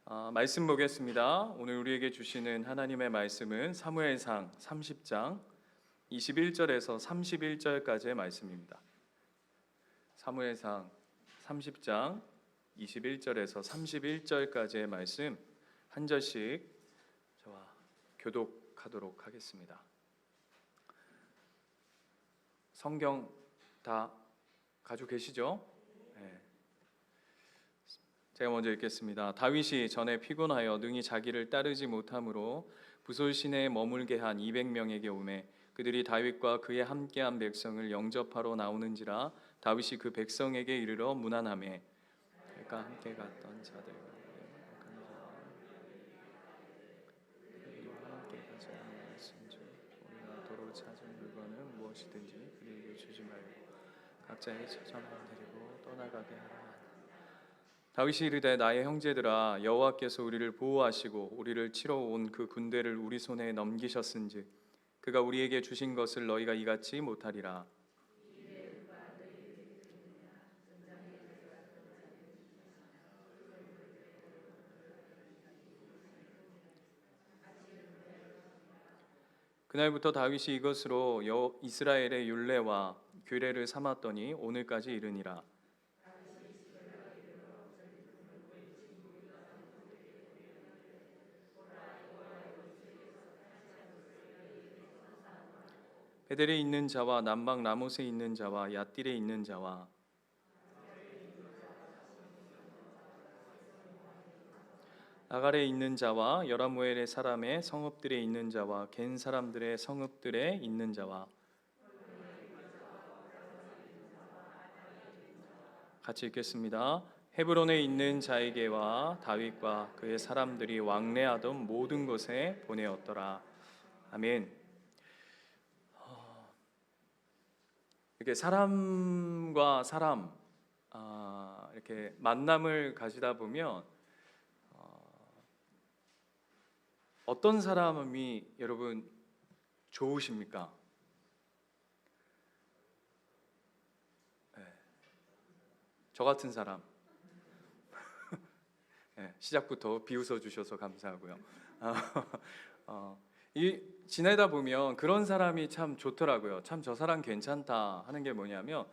말씀 보겠습니다. 오늘 우리에게 주시는 하나님의 말씀은 사무엘상 30장 21절에서 31절까지의 말씀입니다. 사무엘상 30장 21절에서 31절까지의 말씀 한 절씩 저와 교독하도록 하겠습니다. 성경 다 가지고 계시죠? 네. 제가 먼저 읽겠습니다. 다윗이 전에 피곤하여 능히 자기를 따르지 못함으로 부솔 시내에 머물게 한 200명에게 오매 그들이 다윗과 그의 함께한 백성을 영접하러 나오는지라 다윗이 그 백성에게 이르러 문안하매 그가 함께 갔던 자들과 함께 가자 말씀주 우리가 도로 찾은 물건은 무엇이든지 그들에게 주지 말고 각자의 처자만 데리고 떠나가게 하라. 다윗이 이르되 나의 형제들아 여호와께서 우리를 보호하시고 우리를 치러 온 그 군대를 우리 손에 넘기셨은즉 그가 우리에게 주신 것을 너희가 이같이 못하리라. 그날부터 다윗이 이것으로 이스라엘의 율례와 규례를 삼았더니 오늘까지 이르니라. 베델에 있는 자와 남방 라못에 있는 자와 얏딜에 있는 자와 아갈에 있는 자와 여라무엘의 사람의 성읍들에 있는 자와 겐 사람들의 성읍들에 있는 자와 같이 읽겠습니다. 헤브론에 있는 자에게와 다윗과 그의 사람들이 왕래하던 모든 곳에 보내었더라. 아멘. 이렇게 사람과 사람 이렇게 만남을 가지다 보면 어떤 사람이 여러분 좋으십니까? 네. 저 같은 사람 네, 시작부터 비웃어 주셔서 감사하고요. 지내다 보면 그런 사람이 참 좋더라고요. 참 저 사람 괜찮다 하는 게 뭐냐면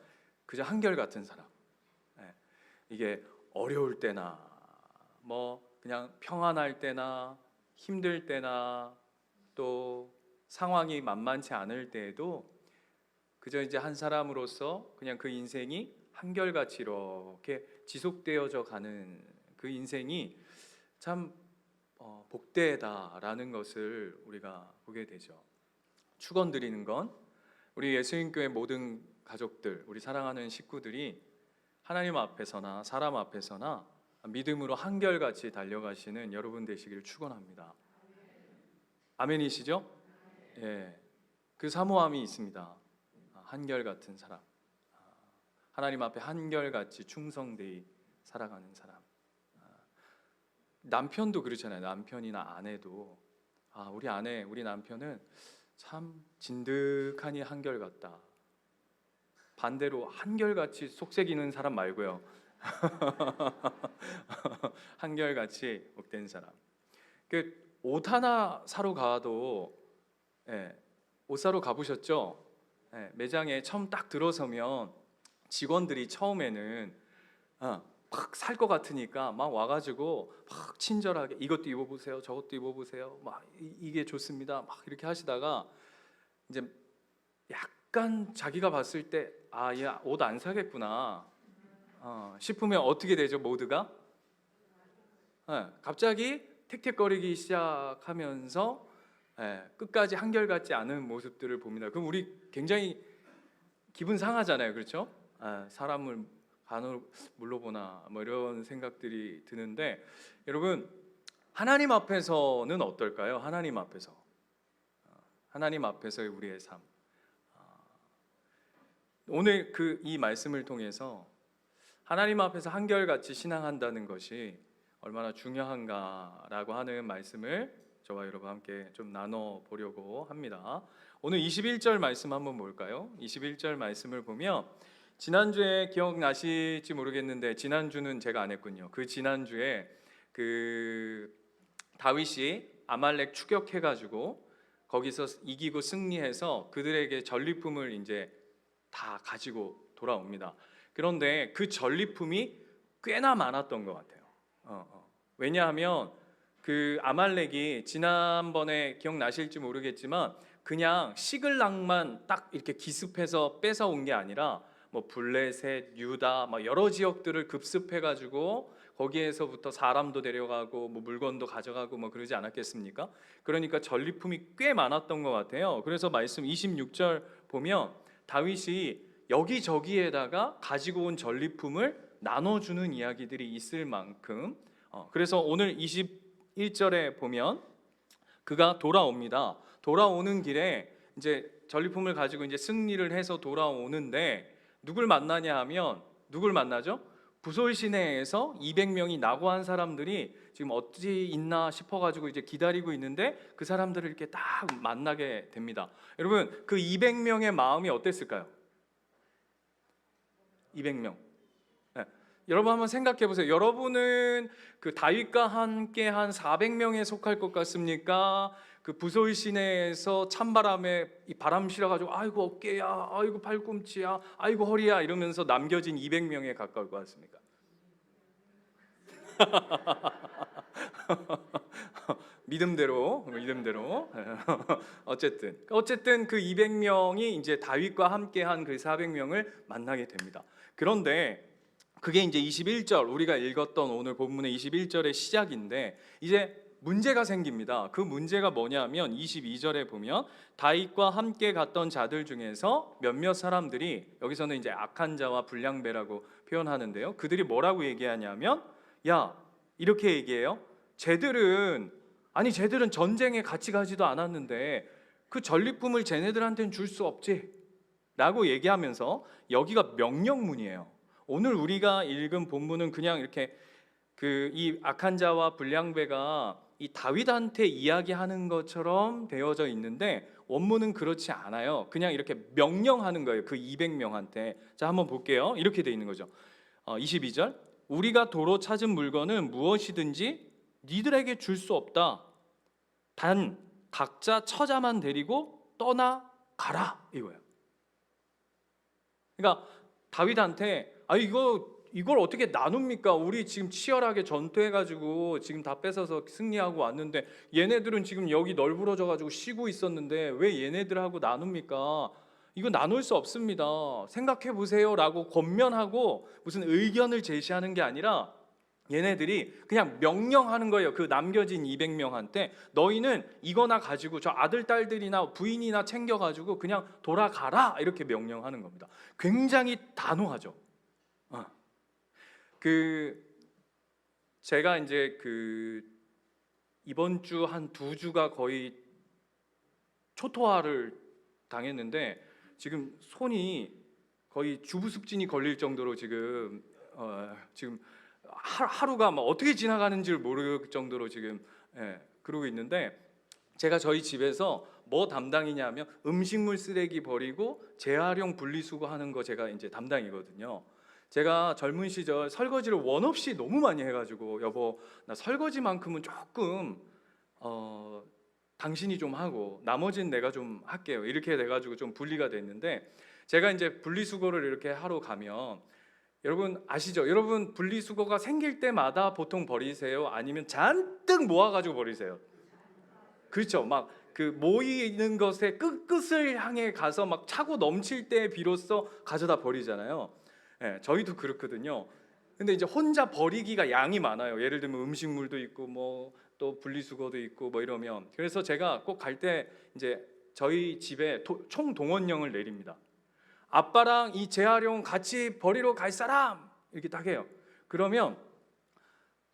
그저 한결같은 사람. 이게 어려울 때나 뭐 그냥 평안할 때나 힘들 때나 또 상황이 만만치 않을 때에도 그저 이제 한 사람으로서 그냥 그 인생이 한결같이 이렇게 지속되어져 가는 그 인생이 참 복되다라는 것을 우리가 보게 되죠. 축원드리는 건 우리 예수님교회 모든 가족들, 우리 사랑하는 식구들이 하나님 앞에서나 사람 앞에서나 믿음으로 한결같이 달려가시는 여러분 되시기를 축원합니다. 아멘이시죠? 예, 그 사모함이 있습니다. 한결같은 사람, 하나님 앞에 한결같이 충성되이 살아가는 사람. 남편도 그렇잖아요. 남편이나 아내도 우리 아내, 우리 남편은 참 진득하니 한결같다. 반대로 한결같이 속색이는 사람 말고요. 한결같이 복된 사람. 옷 하나 사러 가도 옷 사러 가보셨죠? 매장에 처음 딱 들어서면 직원들이 처음에는 막 살 것 같으니까 막 와가지고 막 친절하게 이것도 입어보세요, 저것도 입어보세요, 막 이게 좋습니다, 막 이렇게 하시다가 이제 약간 자기가 봤을 때 얘 옷 안 사겠구나 싶으면 어떻게 되죠? 모두가 갑자기 택택거리기 시작하면서 끝까지 한결같지 않은 모습들을 봅니다. 그럼 우리 굉장히 기분 상하잖아요, 그렇죠? 사람을 간혹 물러보나 뭐 이런 생각들이 드는데 여러분 하나님 앞에서는 어떨까요? 하나님 앞에서의 우리의 삶. 오늘 이 말씀을 통해서 하나님 앞에서 한결같이 신앙한다는 것이 얼마나 중요한가라고 하는 말씀을 저와 여러분 함께 좀 나눠 보려고 합니다. 오늘 21절 말씀 한번 볼까요? 21절 말씀을 보면 지난주에 기억나실지 모르겠는데 지난주는 제가 안 했군요. 그 지난주에 그 다윗이 아말렉 추격해가지고 거기서 이기고 승리해서 그들에게 전리품을 이제 다 가지고 돌아옵니다. 그런데 그 전리품이 꽤나 많았던 것 같아요. 왜냐하면 그 아말렉이 지난번에 기억나실지 모르겠지만 그냥 시글락만 딱 이렇게 기습해서 뺏어온 게 아니라 뭐 블레셋, 유다, 막 여러 지역들을 급습해가지고 거기에서부터 사람도 데려가고 뭐 물건도 가져가고 뭐 그러지 않았겠습니까? 그러니까 전리품이 꽤 많았던 것 같아요. 그래서 말씀 26절 보면 다윗이 여기저기에다가 가지고 온 전리품을 나눠주는 이야기들이 있을 만큼 그래서 오늘 21절에 보면 그가 돌아옵니다. 돌아오는 길에 이제 전리품을 가지고 이제 승리를 해서 돌아오는데 누굴 만나냐 하면 누굴 만나죠? 부솔 시내에서 200명이 낙오한 사람들이 지금 어디 있나 싶어가지고 이제 기다리고 있는데 그 사람들을 이렇게 딱 만나게 됩니다. 여러분 그 200명의 마음이 어땠을까요? 200명. 네. 여러분 한번 생각해 보세요. 여러분은 그 다윗과 함께 한 400명에 속할 것 같습니까? 그 부솔 시내에서 찬바람에 이 바람 실어가지고 아이고 어깨야, 아이고 팔꿈치야, 아이고 허리야 이러면서 남겨진 200명에 가까울 것 같습니까? 믿음대로. 어쨌든 그 200명이 이제 다윗과 함께한 그 400명을 만나게 됩니다. 그런데 그게 이제 21절 우리가 읽었던 오늘 본문의 21절의 시작인데 이제 문제가 생깁니다. 그 문제가 뭐냐면 22절에 보면 다윗과 함께 갔던 자들 중에서 몇몇 사람들이 여기서는 이제 악한 자와 불량배라고 표현하는데요. 그들이 뭐라고 얘기하냐면 야 이렇게 얘기해요. 쟤들은 전쟁에 같이 가지도 않았는데 그 전리품을 쟤네들한테는 줄 수 없지 라고 얘기하면서 여기가 명령문이에요. 오늘 우리가 읽은 본문은 그냥 이렇게 그 이 악한 자와 불량배가 이 다윗한테 이야기하는 것처럼 되어져 있는데 원문은 그렇지 않아요. 그냥 이렇게 명령하는 거예요. 그 200명한테. 자, 한번 볼게요. 이렇게 돼 있는 거죠. 22절. 우리가 도로 찾은 물건은 무엇이든지 니들에게 줄 수 없다. 단 각자 처자만 데리고 떠나가라 이거예요. 그러니까 다윗한테 이걸 어떻게 나눕니까? 우리 지금 치열하게 전투해가지고 지금 다 뺏어서 승리하고 왔는데 얘네들은 지금 여기 널브러져가지고 쉬고 있었는데 왜 얘네들하고 나눕니까? 이거 나눌 수 없습니다. 생각해 보세요라고 권면하고 무슨 의견을 제시하는 게 아니라 얘네들이 그냥 명령하는 거예요. 그 남겨진 200명한테 너희는 이거나 가지고 저 아들 딸들이나 부인이나 챙겨가지고 그냥 돌아가라 이렇게 명령하는 겁니다. 굉장히 단호하죠. 제가 이제 이번 주 한 2주가 거의 초토화를 당했는데 지금 손이 거의 주부습진이 걸릴 정도로 지금 하루가 막 어떻게 지나가는지를 모를 정도로 지금 그러고 있는데 제가 저희 집에서 뭐 담당이냐면 음식물 쓰레기 버리고 재활용 분리수거하는 거 제가 이제 담당이거든요. 제가 젊은 시절 설거지를 원 없이 너무 많이 해가지고 여보 나 설거지만큼은 조금 당신이 좀 하고 나머지는 내가 좀 할게요 이렇게 돼가지고 좀 분리가 됐는데 제가 이제 분리수거를 이렇게 하러 가면 여러분 아시죠? 여러분 분리수거가 생길 때마다 보통 버리세요? 아니면 잔뜩 모아가지고 버리세요? 그렇죠. 막 그 모이는 것의 끝을 향해 가서 막 차고 넘칠 때 비로소 가져다 버리잖아요. 저희도 그렇거든요. 근데 이제 혼자 버리기가 양이 많아요. 예를 들면 음식물도 있고 뭐 또 분리수거도 있고 뭐 이러면 그래서 제가 꼭 갈 때 이제 저희 집에 총동원령을 내립니다. 아빠랑 이 재활용 같이 버리러 갈 사람 이렇게 딱 해요. 그러면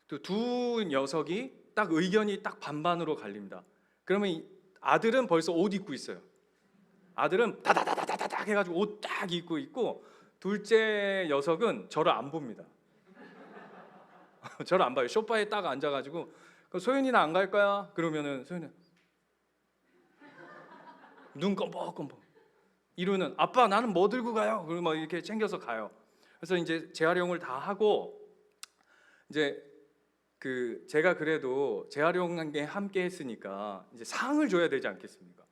두 녀석이 딱 의견이 딱 반반으로 갈립니다. 그러면 아들은 벌써 옷 입고 있어요. 아들은 다다다다다닥 해가지고 옷 딱 입고 있고 둘째 녀석은 저를 안 봅니다. 저를 안 봐요. 소파에 딱 앉아가지고 소연이는 안 갈 거야? 그러면은 소연이 눈 껌뻑껌뻑. 이루는 아빠 나는 뭐 들고 가요? 그리고 막 이렇게 챙겨서 가요. 그래서 이제 재활용을 다 하고 이제 제가 그래도 재활용한 게 함께 했으니까 이제 상을 줘야 되지 않겠습니까?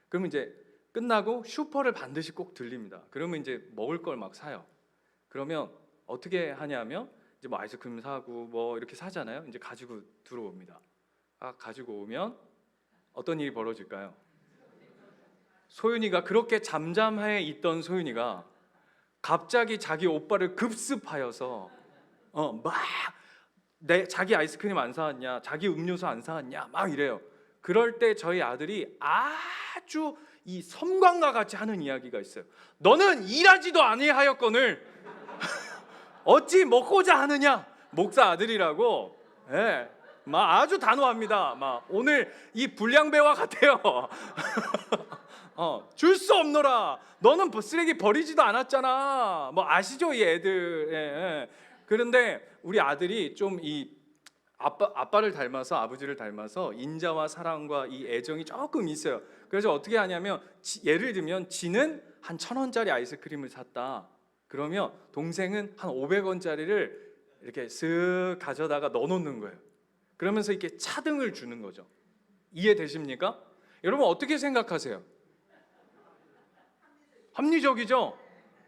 그러면 이제 끝나고 슈퍼를 반드시 꼭 들립니다. 그러면 이제 먹을 걸 막 사요. 그러면 어떻게 하냐면 이제 뭐 아이스크림 사고 뭐 이렇게 사잖아요. 이제 가지고 들어옵니다. 가지고 오면 어떤 일이 벌어질까요? 소윤이가 그렇게 잠잠해 있던 소윤이가 갑자기 자기 오빠를 급습하여서 막 자기 아이스크림 안 사왔냐, 자기 음료수 안 사왔냐 막 이래요. 그럴 때 저희 아들이 아주 이 섬광과 같이 하는 이야기가 있어요. 너는 일하지도 아니하였거늘 어찌 먹고자 하느냐. 목사 아들이라고. 예, 막 아주 단호합니다. 막 오늘 이 불량배와 같아요. 줄 수 없노라. 너는 쓰레기 버리지도 않았잖아. 뭐 아시죠, 이 애들. 예. 그런데 우리 아들이 좀 이 아빠를 닮아서, 아버지를 닮아서 인자와 사랑과 이 애정이 조금 있어요. 그래서 어떻게 하냐면 예를 들면 지는 한 1,000원짜리 아이스크림을 샀다. 그러면 동생은 한 500원짜리를 이렇게 쓱 가져다가 넣어놓는 거예요. 그러면서 이렇게 차등을 주는 거죠. 이해되십니까? 여러분 어떻게 생각하세요? 합리적이죠?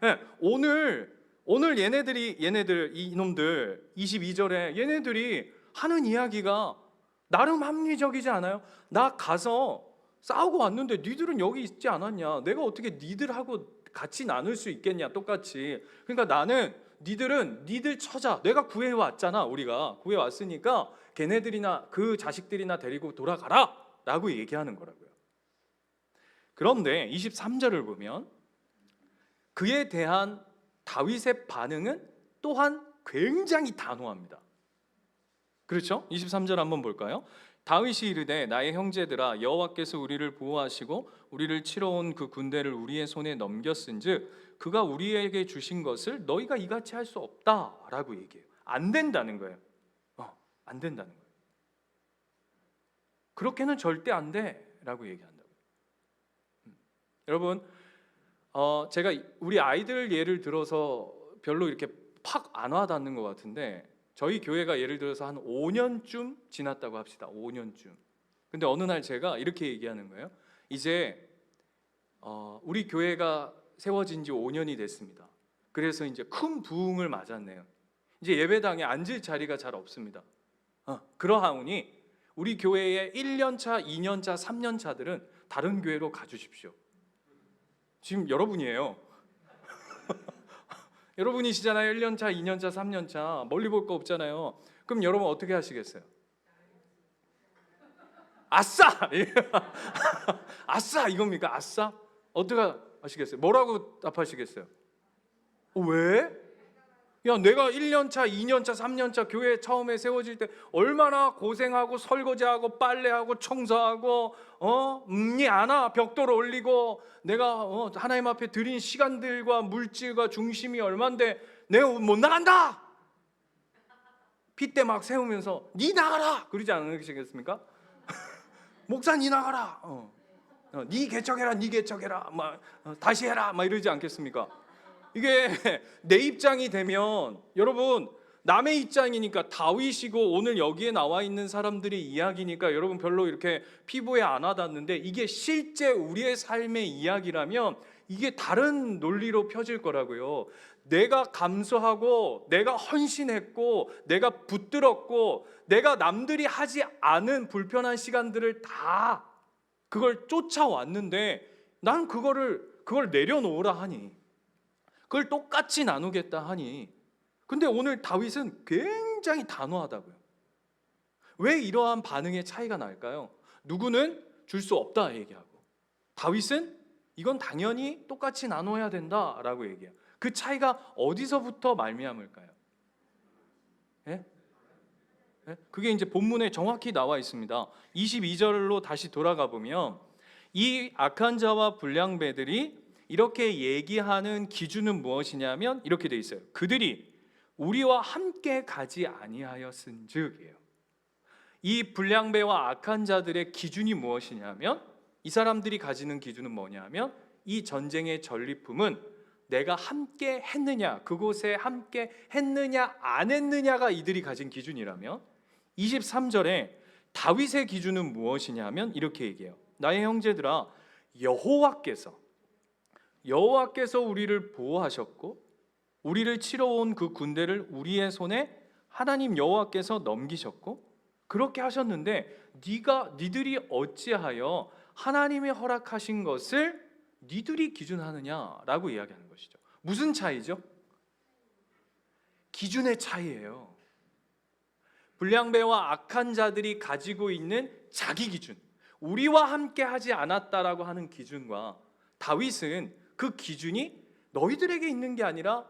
네, 오늘 얘네들 이놈들 22절에 얘네들이 하는 이야기가 나름 합리적이지 않아요? 나 가서 싸우고 왔는데 니들은 여기 있지 않았냐? 내가 어떻게 니들하고 같이 나눌 수 있겠냐? 똑같이. 그러니까 나는 니들 처자 내가 구해왔잖아. 우리가 구해왔으니까 걔네들이나 그 자식들이나 데리고 돌아가라 라고 얘기하는 거라고요. 그런데 23절을 보면 그에 대한 다윗의 반응은 또한 굉장히 단호합니다. 그렇죠? 23절 한번 볼까요? 다윗이 이르되 나의 형제들아 여호와께서 우리를 보호하시고 우리를 치러 온 그 군대를 우리의 손에 넘겼은즉 그가 우리에게 주신 것을 너희가 이같이 할 수 없다라고 얘기해요. 안 된다는 거예요. 안 된다는 거예요. 그렇게는 절대 안 돼라고 얘기한다고요. 여러분 제가 우리 아이들 예를 들어서 별로 이렇게 팍 안 와닿는 것 같은데 저희 교회가 예를 들어서 한 5년쯤 지났다고 합시다. 5년쯤. 근데 어느 날 제가 이렇게 얘기하는 거예요. 이제 우리 교회가 세워진 지 5년이 됐습니다. 그래서 이제 큰 부흥을 맞았네요. 이제 예배당에 앉을 자리가 잘 없습니다. 그러하오니 우리 교회의 1년차, 2년차, 3년차들은 다른 교회로 가주십시오. 지금 여러분이에요. 여러분이시잖아요. 1년차, 2년차, 3년차 멀리 볼 거 없잖아요. 그럼 여러분 어떻게 하시겠어요? 아싸! 아싸 이겁니까? 아싸? 어떻게 하시겠어요? 뭐라고 답하시겠어요? 왜? 야, 내가 1년차, 2년차, 3년차 교회 처음에 세워질 때 얼마나 고생하고 설거지하고 빨래하고 청소하고 않아 벽돌 올리고 내가 하나님 앞에 드린 시간들과 물질과 중심이 얼만데 내가 못 나간다. 핏대 막 세우면서 니 나가라 그러지 않으시겠습니까? 목사 니 나가라. 니 개척해라, 니 개척해라. 막 다시 해라. 막 이러지 않겠습니까? 이게 내 입장이 되면 여러분 남의 입장이니까 다윗이고 오늘 여기에 나와 있는 사람들의 이야기니까 여러분 별로 이렇게 피부에 안 와닿는데 이게 실제 우리의 삶의 이야기라면 이게 다른 논리로 펴질 거라고요. 내가 감수하고 내가 헌신했고 내가 붙들었고 내가 남들이 하지 않은 불편한 시간들을 다 그걸 쫓아왔는데 난 그걸 내려놓으라 하니 그걸 똑같이 나누겠다 하니 근데 오늘 다윗은 굉장히 단호하다고요. 왜 이러한 반응의 차이가 날까요? 누구는 줄 수 없다 얘기하고 다윗은 이건 당연히 똑같이 나눠야 된다라고 얘기해요. 그 차이가 어디서부터 말미암을까요? 예? 예? 그게 이제 본문에 정확히 나와 있습니다. 22절로 다시 돌아가 보면 이 악한 자와 불량배들이 이렇게 얘기하는 기준은 무엇이냐면 이렇게 돼 있어요. 그들이 우리와 함께 가지 아니하였은즉이에요. 이 불량배와 악한 자들의 기준이 무엇이냐면 이 사람들이 가지는 기준은 뭐냐면 이 전쟁의 전리품은 내가 함께 했느냐 그곳에 함께 했느냐 안 했느냐가 이들이 가진 기준이라면 23절에 다윗의 기준은 무엇이냐 하면 이렇게 얘기해요. 나의 형제들아, 여호와께서 우리를 보호하셨고 우리를 치러 온 그 군대를 우리의 손에 하나님 여호와께서 넘기셨고 그렇게 하셨는데 니들이 어찌하여 하나님이 허락하신 것을 니들이 기준하느냐라고 이야기하는 것이죠. 무슨 차이죠? 기준의 차이예요. 불량배와 악한 자들이 가지고 있는 자기 기준, 우리와 함께 하지 않았다라고 하는 기준과 다윗은 그 기준이 너희들에게 있는 게 아니라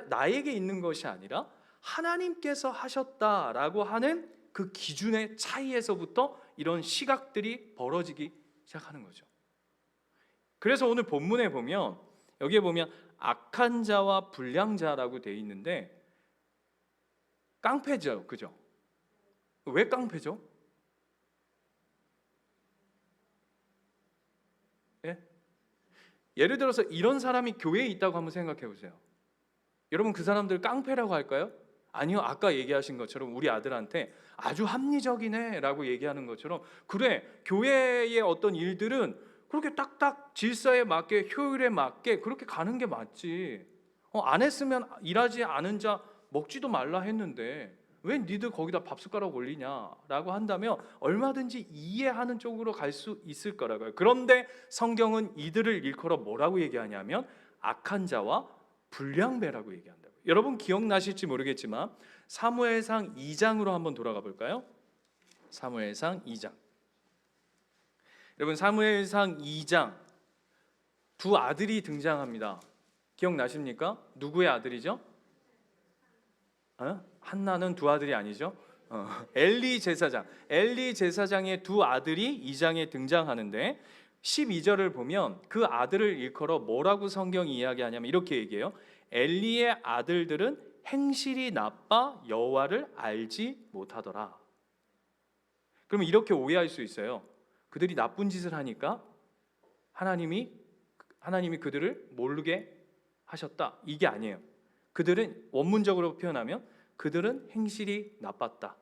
나에게 있는 것이 아니라 하나님께서 하셨다라고 하는 그 기준의 차이에서부터 이런 시각들이 벌어지기 시작하는 거죠. 그래서 오늘 본문에 보면 여기에 보면 악한 자와 불량자라고 되어 있는데 깡패죠, 그죠? 왜 깡패죠? 예? 예를 들어서 이런 사람이 교회에 있다고 한번 생각해 보세요. 여러분 그 사람들 깡패라고 할까요? 아니요, 아까 얘기하신 것처럼 우리 아들한테 아주 합리적이네 라고 얘기하는 것처럼 그래, 교회의 어떤 일들은 그렇게 딱딱 질서에 맞게 효율에 맞게 그렇게 가는 게 맞지. 안 했으면 일하지 않은 자 먹지도 말라 했는데 왜 니들 거기다 밥숟가락 올리냐라고 한다면 얼마든지 이해하는 쪽으로 갈 수 있을 거라고요. 그런데 성경은 이들을 일컬어 뭐라고 얘기하냐면 악한 자와 불량배라고 얘기한다고요. 여러분 기억나실지 모르겠지만 사무엘상 2장으로 한번 돌아가 볼까요? 사무엘상 2장. 여러분 사무엘상 2장 두 아들이 등장합니다. 기억나십니까? 누구의 아들이죠? 한나는 두 아들이 아니죠. 엘리 제사장의 두 아들이 2장에 등장하는데 12절을 보면 그 아들을 일컬어 뭐라고 성경이 이야기하냐면 이렇게 얘기해요. 엘리의 아들들은 행실이 나빠 여호와를 알지 못하더라. 그러면 이렇게 오해할 수 있어요. 그들이 나쁜 짓을 하니까 하나님이 그들을 모르게 하셨다. 이게 아니에요. 그들은 원문적으로 표현하면 그들은 행실이 나빴다.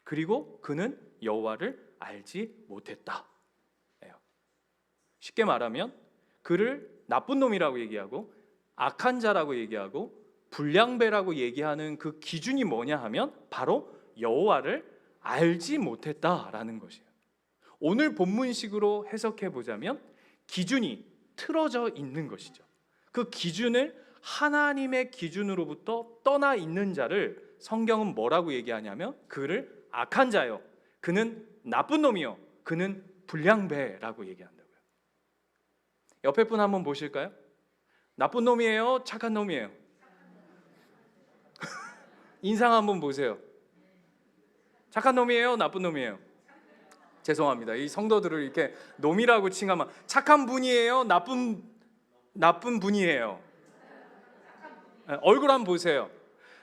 그리고 그는 여호와를 알지 못했다. 쉽게 말하면 그를 나쁜 놈이라고 얘기하고 악한 자라고 얘기하고 불량배라고 얘기하는 그 기준이 뭐냐 하면 바로 여호와를 알지 못했다라는 것이에요. 오늘 본문식으로 해석해 보자면 기준이 틀어져 있는 것이죠. 그 기준을 하나님의 기준으로부터 떠나 있는 자를 성경은 뭐라고 얘기하냐면 그를 악한 자요, 그는 나쁜 놈이요, 그는 불량배라고 얘기한다고요. 옆에 분 한번 보실까요? 나쁜 놈이에요, 착한 놈이에요? 인상 한번 보세요. 착한 놈이에요, 나쁜 놈이에요? 죄송합니다. 이 성도들을 이렇게 놈이라고 칭하면 착한 분이에요, 나쁜 분이에요? 얼굴 한번 보세요.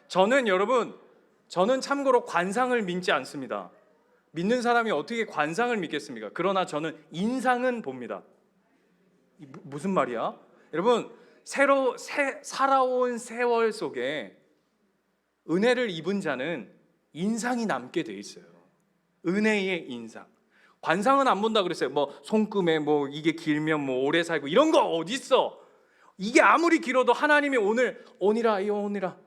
저는 참고로 관상을 믿지 않습니다. 믿는 사람이 어떻게 관상을 믿겠습니까? 그러나 저는 인상은 봅니다. 무슨 말이야? 여러분 살아온 세월 속에 은혜를 입은 자는 인상이 남게 돼 있어요. 은혜의 인상. 관상은 안 본다 그랬어요. 뭐 손금에 뭐 이게 길면 뭐 오래 살고 이런 거 어디 있어? 이게 아무리 길어도 하나님이 오니라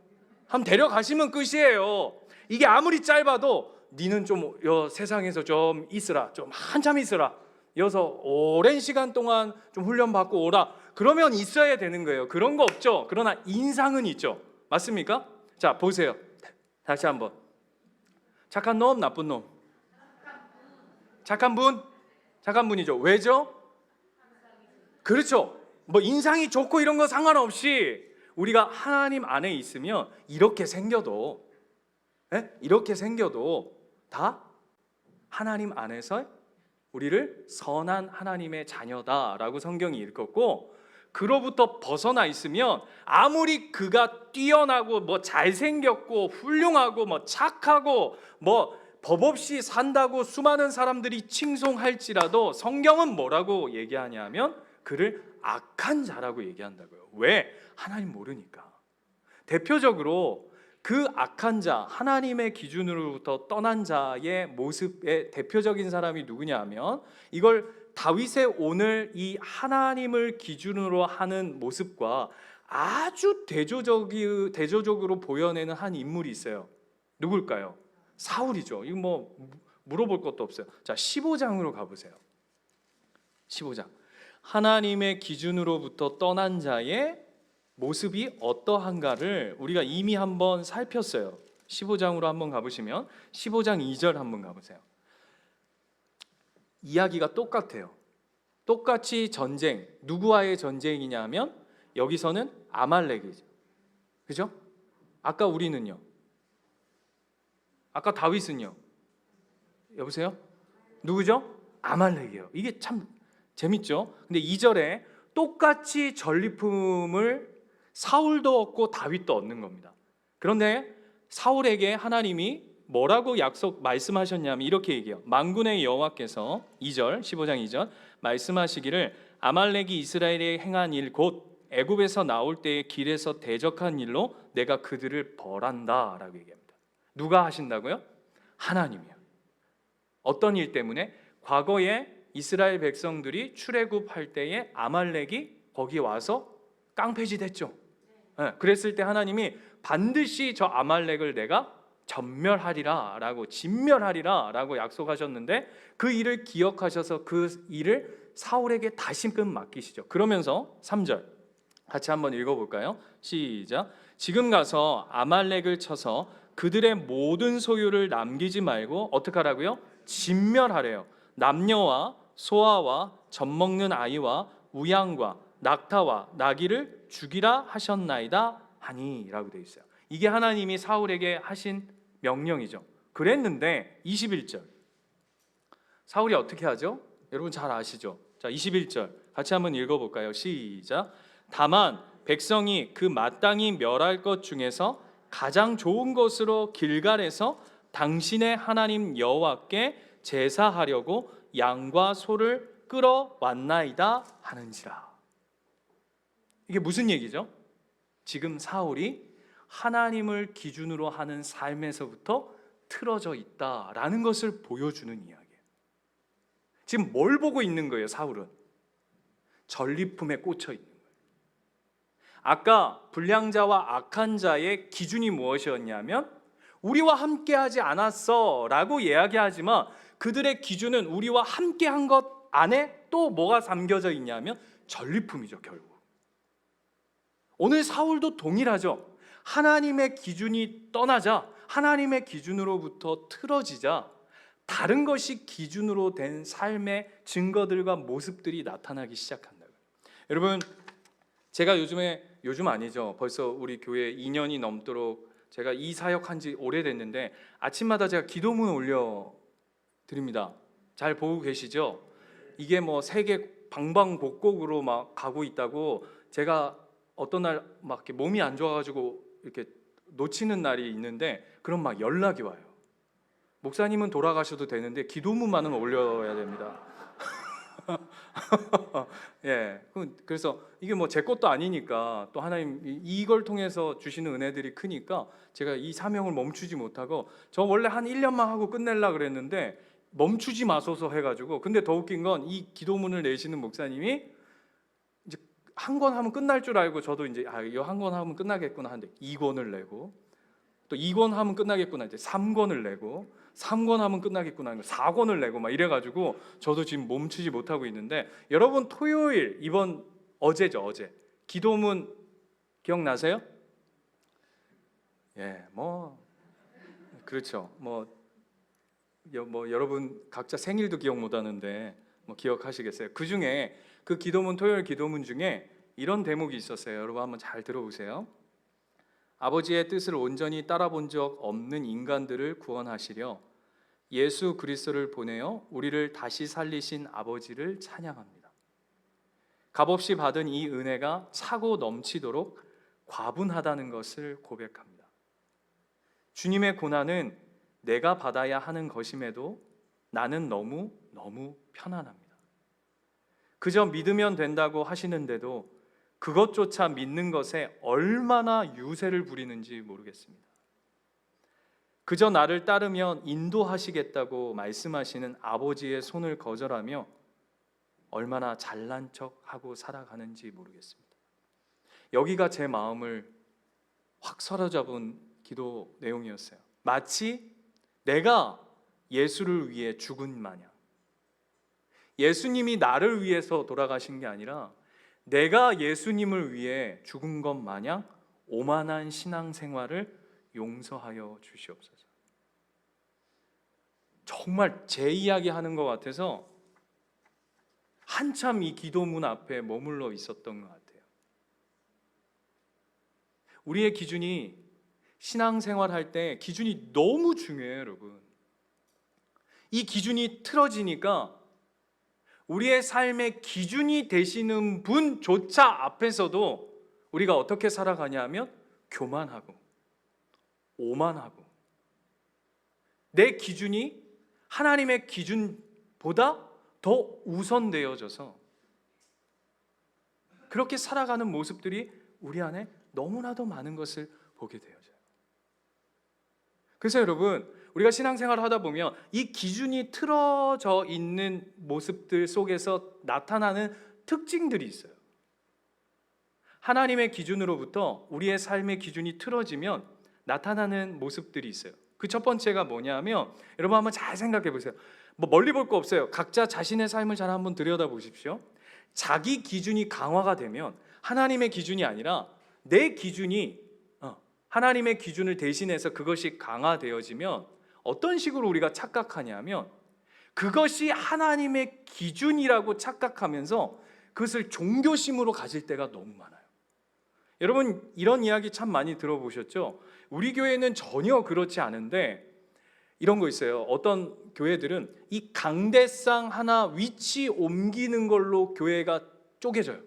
한번 데려가시면 끝이에요. 이게 아무리 짧아도 니는 좀 세상에서 좀 있으라, 좀 한참 있으라, 여기서 오랜 시간 동안 좀 훈련받고 오라, 그러면 있어야 되는 거예요. 그런 거 없죠. 그러나 인상은 있죠. 맞습니까? 자 보세요. 다시 한번. 착한 놈, 나쁜 놈? 착한 분이죠. 왜죠? 그렇죠. 뭐 인상이 좋고 이런 거 상관없이 우리가 하나님 안에 있으면 이렇게 생겨도 다 하나님 안에서 우리를 선한 하나님의 자녀다라고 성경이 일컫고, 그로부터 벗어나 있으면 아무리 그가 뛰어나고 뭐 잘생겼고 훌륭하고 뭐 착하고 뭐 법 없이 산다고 수많은 사람들이 칭송할지라도 성경은 뭐라고 얘기하냐면 그를 악한 자라고 얘기한다고요. 왜? 하나님 모르니까. 대표적으로 그 악한 자, 하나님의 기준으로부터 떠난 자의 모습의 대표적인 사람이 누구냐 하면, 이걸 다윗의 오늘 이 하나님을 기준으로 하는 모습과 아주 대조적으로 보여내는 한 인물이 있어요. 누굴까요? 사울이죠. 이거 뭐 물어볼 것도 없어요. 자, 15장으로 가보세요. 15장. 하나님의 기준으로부터 떠난 자의 모습이 어떠한가를 우리가 이미 한번 살폈어요. 15장으로 한번 가보시면 15장 2절 한번 가보세요. 이야기가 똑같아요. 똑같이 전쟁, 누구와의 전쟁이냐 하면 여기서는 아말렉이죠. 그죠? 아까 우리는요? 아까 다윗은요? 여보세요? 누구죠? 아말렉이에요. 이게 참 재밌죠? 근데 2절에 똑같이 전리품을 사울도 얻고 다윗도 얻는 겁니다. 그런데 사울에게 하나님이 뭐라고 말씀하셨냐면 이렇게 얘기해요. 만군의 여호와께서 2절 15장 2절 말씀하시기를 아말렉이 이스라엘에 행한 일 곧 애굽에서 나올 때의 길에서 대적한 일로 내가 그들을 벌한다 라고 얘기합니다. 누가 하신다고요? 하나님이요. 어떤 일 때문에? 과거에 이스라엘 백성들이 출애굽할 때에 아말렉이 거기 와서 깡패짓 했죠. 그랬을 때 하나님이 반드시 저 아말렉을 내가 전멸하리라 라고, 진멸하리라 라고 약속하셨는데, 그 일을 기억하셔서 그 일을 사울에게 다시금 맡기시죠. 그러면서 3절 같이 한번 읽어볼까요? 시작. 지금 가서 아말렉을 쳐서 그들의 모든 소유를 남기지 말고 어떻게 하라고요? 진멸하래요. 남녀와 소아와 젖먹는 아이와 우양과 낙타와 나귀를 죽이라 하셨나이다 하니 라고 되어 있어요. 이게 하나님이 사울에게 하신 명령이죠. 그랬는데 21절 사울이 어떻게 하죠? 여러분 잘 아시죠? 자, 21절 같이 한번 읽어볼까요? 시작. 다만 백성이 그 마땅히 멸할 것 중에서 가장 좋은 것으로 길갈에서 당신의 하나님 여호와께 제사하려고 양과 소를 끌어왔나이다 하는지라. 이게 무슨 얘기죠? 지금 사울이 하나님을 기준으로 하는 삶에서부터 틀어져 있다라는 것을 보여주는 이야기예요. 지금 뭘 보고 있는 거예요? 사울은 전리품에 꽂혀 있는 거예요. 아까 불량자와 악한 자의 기준이 무엇이었냐면 우리와 함께하지 않았어 라고 이야기하지만 그들의 기준은 우리와 함께한 것 안에 또 뭐가 담겨져 있냐면 전리품이죠. 결국 오늘 사울도 동일하죠. 하나님의 기준이 떠나자, 하나님의 기준으로부터 틀어지자 다른 것이 기준으로 된 삶의 증거들과 모습들이 나타나기 시작한다. 여러분, 제가 요즘 아니죠. 벌써 우리 교회 2년이 넘도록 제가 이 사역한 지 오래됐는데 아침마다 제가 기도문 올려드립니다. 잘 보고 계시죠? 이게 뭐 세계 방방곡곡으로 막 가고 있다고, 제가 어떤 날 막 몸이 안 좋아가지고 이렇게 놓치는 날이 있는데 그럼 막 연락이 와요. 목사님은 돌아가셔도 되는데 기도문만은 올려야 됩니다. 예, 그래서 이게 뭐 제 것도 아니니까 또 하나님 이걸 통해서 주시는 은혜들이 크니까 제가 이 사명을 멈추지 못하고, 저 원래 한 1년만 하고 끝낼라 그랬는데 멈추지 마소서 해가지고, 근데 더 웃긴 건 이 기도문을 내시는 목사님이 이제 한 권 하면 끝날 줄 알고 저도 이제 이거 한 권 하면 끝나겠구나 하는데 2권을 내고, 또 2권 하면 끝나겠구나 이제 3권을 내고, 3권 하면 끝나겠구나 4권을 내고 막 이래가지고 저도 지금 멈추지 못하고 있는데, 여러분 토요일 어제죠, 어제 기도문 기억나세요? 예, 뭐 그렇죠. 뭐 여러분 각자 생일도 기억 못하는데 뭐 기억하시겠어요? 그 중에 그 기도문, 토요일 기도문 중에 이런 대목이 있었어요. 여러분 한번 잘 들어보세요. 아버지의 뜻을 온전히 따라본 적 없는 인간들을 구원하시려 예수 그리스도를 보내어 우리를 다시 살리신 아버지를 찬양합니다. 값없이 받은 이 은혜가 차고 넘치도록 과분하다는 것을 고백합니다. 주님의 고난은 내가 받아야 하는 것임에도 나는 너무 편안합니다. 그저 믿으면 된다고 하시는데도 그것조차 믿는 것에 얼마나 유세를 부리는지 모르겠습니다. 그저 나를 따르면 인도하시겠다고 말씀하시는 아버지의 손을 거절하며 얼마나 잘난 척하고 살아가는지 모르겠습니다. 여기가 제 마음을 확 사로잡은 기도 내용이었어요. 마치 내가 예수를 위해 죽은 마냥, 예수님이 나를 위해서 돌아가신 게 아니라 내가 예수님을 위해 죽은 것 마냥 오만한 신앙생활을 용서하여 주시옵소서. 정말 제 이야기 하는 것 같아서 한참 이 기도문 앞에 머물러 있었던 것 같아요. 우리의 기준이, 신앙생활 할 때 기준이 너무 중요해요, 여러분. 이 기준이 틀어지니까 우리의 삶의 기준이 되시는 분조차 앞에서도 우리가 어떻게 살아가냐 하면 교만하고 오만하고, 내 기준이 하나님의 기준보다 더 우선되어져서 그렇게 살아가는 모습들이 우리 안에 너무나도 많은 것을 보게 되어져요. 그래서 여러분, 우리가 신앙생활을 하다 보면 이 기준이 틀어져 있는 모습들 속에서 나타나는 특징들이 있어요. 하나님의 기준으로부터 우리의 삶의 기준이 틀어지면 나타나는 모습들이 있어요. 그 첫 번째가 뭐냐면, 여러분 한번 잘 생각해 보세요. 뭐 멀리 볼 거 없어요. 각자 자신의 삶을 잘 한번 들여다 보십시오. 자기 기준이 강화가 되면, 하나님의 기준이 아니라 내 기준이 하나님의 기준을 대신해서 그것이 강화되어지면 어떤 식으로 우리가 착각하냐면, 그것이 하나님의 기준이라고 착각하면서 그것을 종교심으로 가질 때가 너무 많아요. 여러분 이런 이야기 참 많이 들어보셨죠? 우리 교회는 전혀 그렇지 않은데 이런 거 있어요. 어떤 교회들은 이 강대상 하나 위치 옮기는 걸로 교회가 쪼개져요.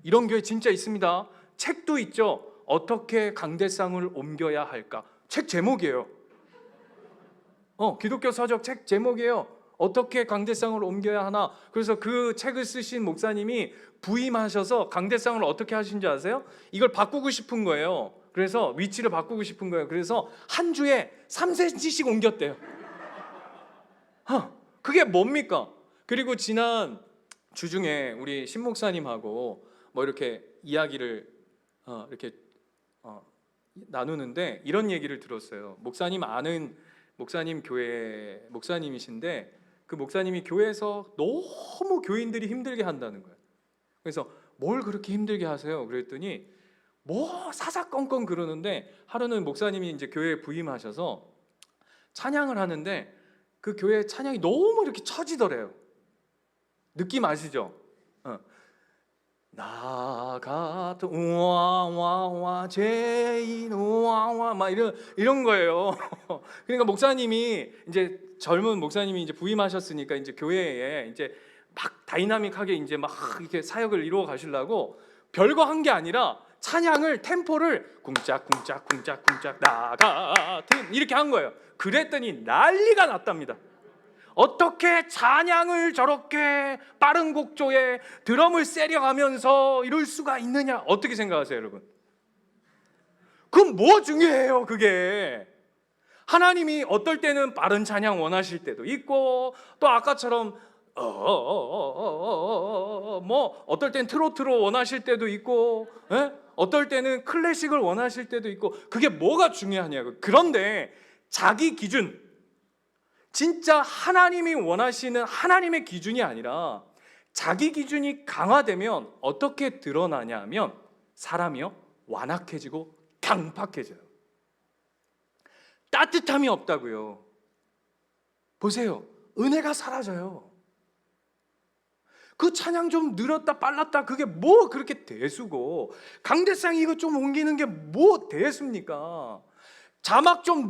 이런 교회 진짜 있습니다. 책도 있죠. 어떻게 강대상을 옮겨야 할까? 책 제목이에요. 기독교 서적 책 제목이에요. 어떻게 강대상을 옮겨야 하나? 그래서 그 책을 쓰신 목사님이 부임하셔서 강대상을 어떻게 하신지 아세요? 이걸 바꾸고 싶은 거예요. 그래서 위치를 바꾸고 싶은 거예요. 그래서 한 주에 3cm씩 옮겼대요. 그게 뭡니까? 그리고 지난 주중에 우리 신 목사님하고 뭐 이렇게 이야기를 이렇게 나누는데 이런 얘기를 들었어요. 목사님 아는 목사님 교회 목사님이신데, 그 목사님이 교회에서 너무 교인들이 힘들게 한다는 거예요. 그래서 뭘 그렇게 힘들게 하세요? 그랬더니 뭐 사사건건 그러는데, 하루는 목사님이 이제 교회에 부임하셔서 찬양을 하는데 그 교회 찬양이 너무 이렇게 처지더래요. 느낌 아시죠? 나 같은 우와와와 죄인 우와와 막 이런 거예요. 그러니까 목사님이 이제 젊은 목사님이 이제 부임하셨으니까 이제 교회에 이제 막 다이나믹하게 이제 막 이렇게 사역을 이루어 가시려고 별거 한 게 아니라 찬양을 템포를 쿵짝쿵짝쿵짝쿵짝 나 같은 이렇게 한 거예요. 그랬더니 난리가 났답니다. 어떻게 찬양을 저렇게 빠른 곡조에 드럼을 세려가면서 이럴 수가 있느냐? 어떻게 생각하세요, 여러분? 그럼 뭐 중요해요, 그게? 하나님이 어떨 때는 빠른 찬양 원하실 때도 있고, 또 아까처럼 뭐 어떨 땐 트로트로 원하실 때도 있고, 어떨 때는 클래식을 원하실 때도 있고, 그게 뭐가 중요하냐고. 그런데 자기 기준, 진짜 하나님이 원하시는 하나님의 기준이 아니라 자기 기준이 강화되면 어떻게 드러나냐 하면 사람이요 완악해지고 강팍해져요. 따뜻함이 없다고요. 보세요, 은혜가 사라져요. 그 찬양 좀 늘었다 빨랐다 그게 뭐 그렇게 대수고, 강대상 이거 좀 옮기는 게 뭐 대수입니까? 자막 좀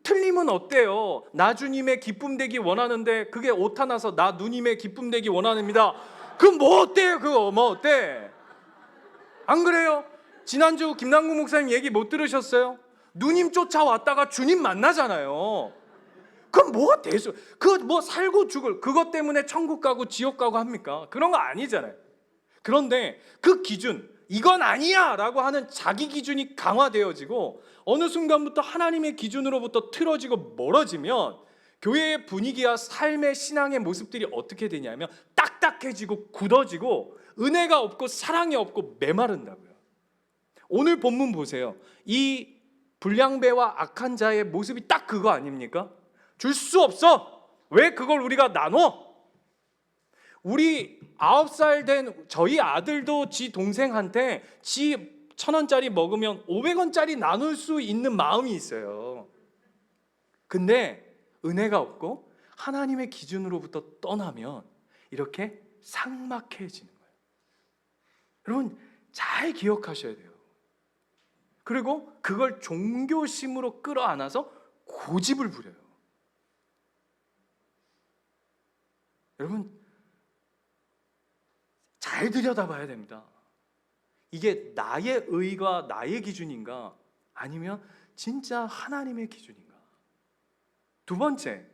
틀리면 어때요? 나 주님의 기쁨 되기 원하는데 그게 오타 나서 나 누님의 기쁨 되기 원하는입니다. 그럼 뭐 어때요? 그거 뭐 어때? 안 그래요? 지난주 김남국 목사님 얘기 못 들으셨어요? 누님 쫓아왔다가 주님 만나잖아요. 그럼 뭐 대수? 그 뭐 살고 죽을 그것 때문에 천국 가고 지옥 가고 합니까? 그런 거 아니잖아요. 그런데 그 기준, 이건 아니야 라고 하는 자기 기준이 강화되어지고 어느 순간부터 하나님의 기준으로부터 틀어지고 멀어지면 교회의 분위기와 삶의 신앙의 모습들이 어떻게 되냐면 딱딱해지고 굳어지고 은혜가 없고 사랑이 없고 메마른다고요. 오늘 본문 보세요. 이 불량배와 악한 자의 모습이 딱 그거 아닙니까? 줄 수 없어. 왜 그걸 우리가 나눠? 우리 9살 된 저희 아들도 지 동생한테 지 1,000원짜리 먹으면 500원짜리 나눌 수 있는 마음이 있어요. 근데 은혜가 없고 하나님의 기준으로부터 떠나면 이렇게 삭막해지는 거예요. 여러분 잘 기억하셔야 돼요. 그리고 그걸 종교심으로 끌어안아서 고집을 부려요. 여러분 잘 들여다봐야 됩니다. 이게 나의 의가 나의 기준인가 아니면 진짜 하나님의 기준인가? 두 번째,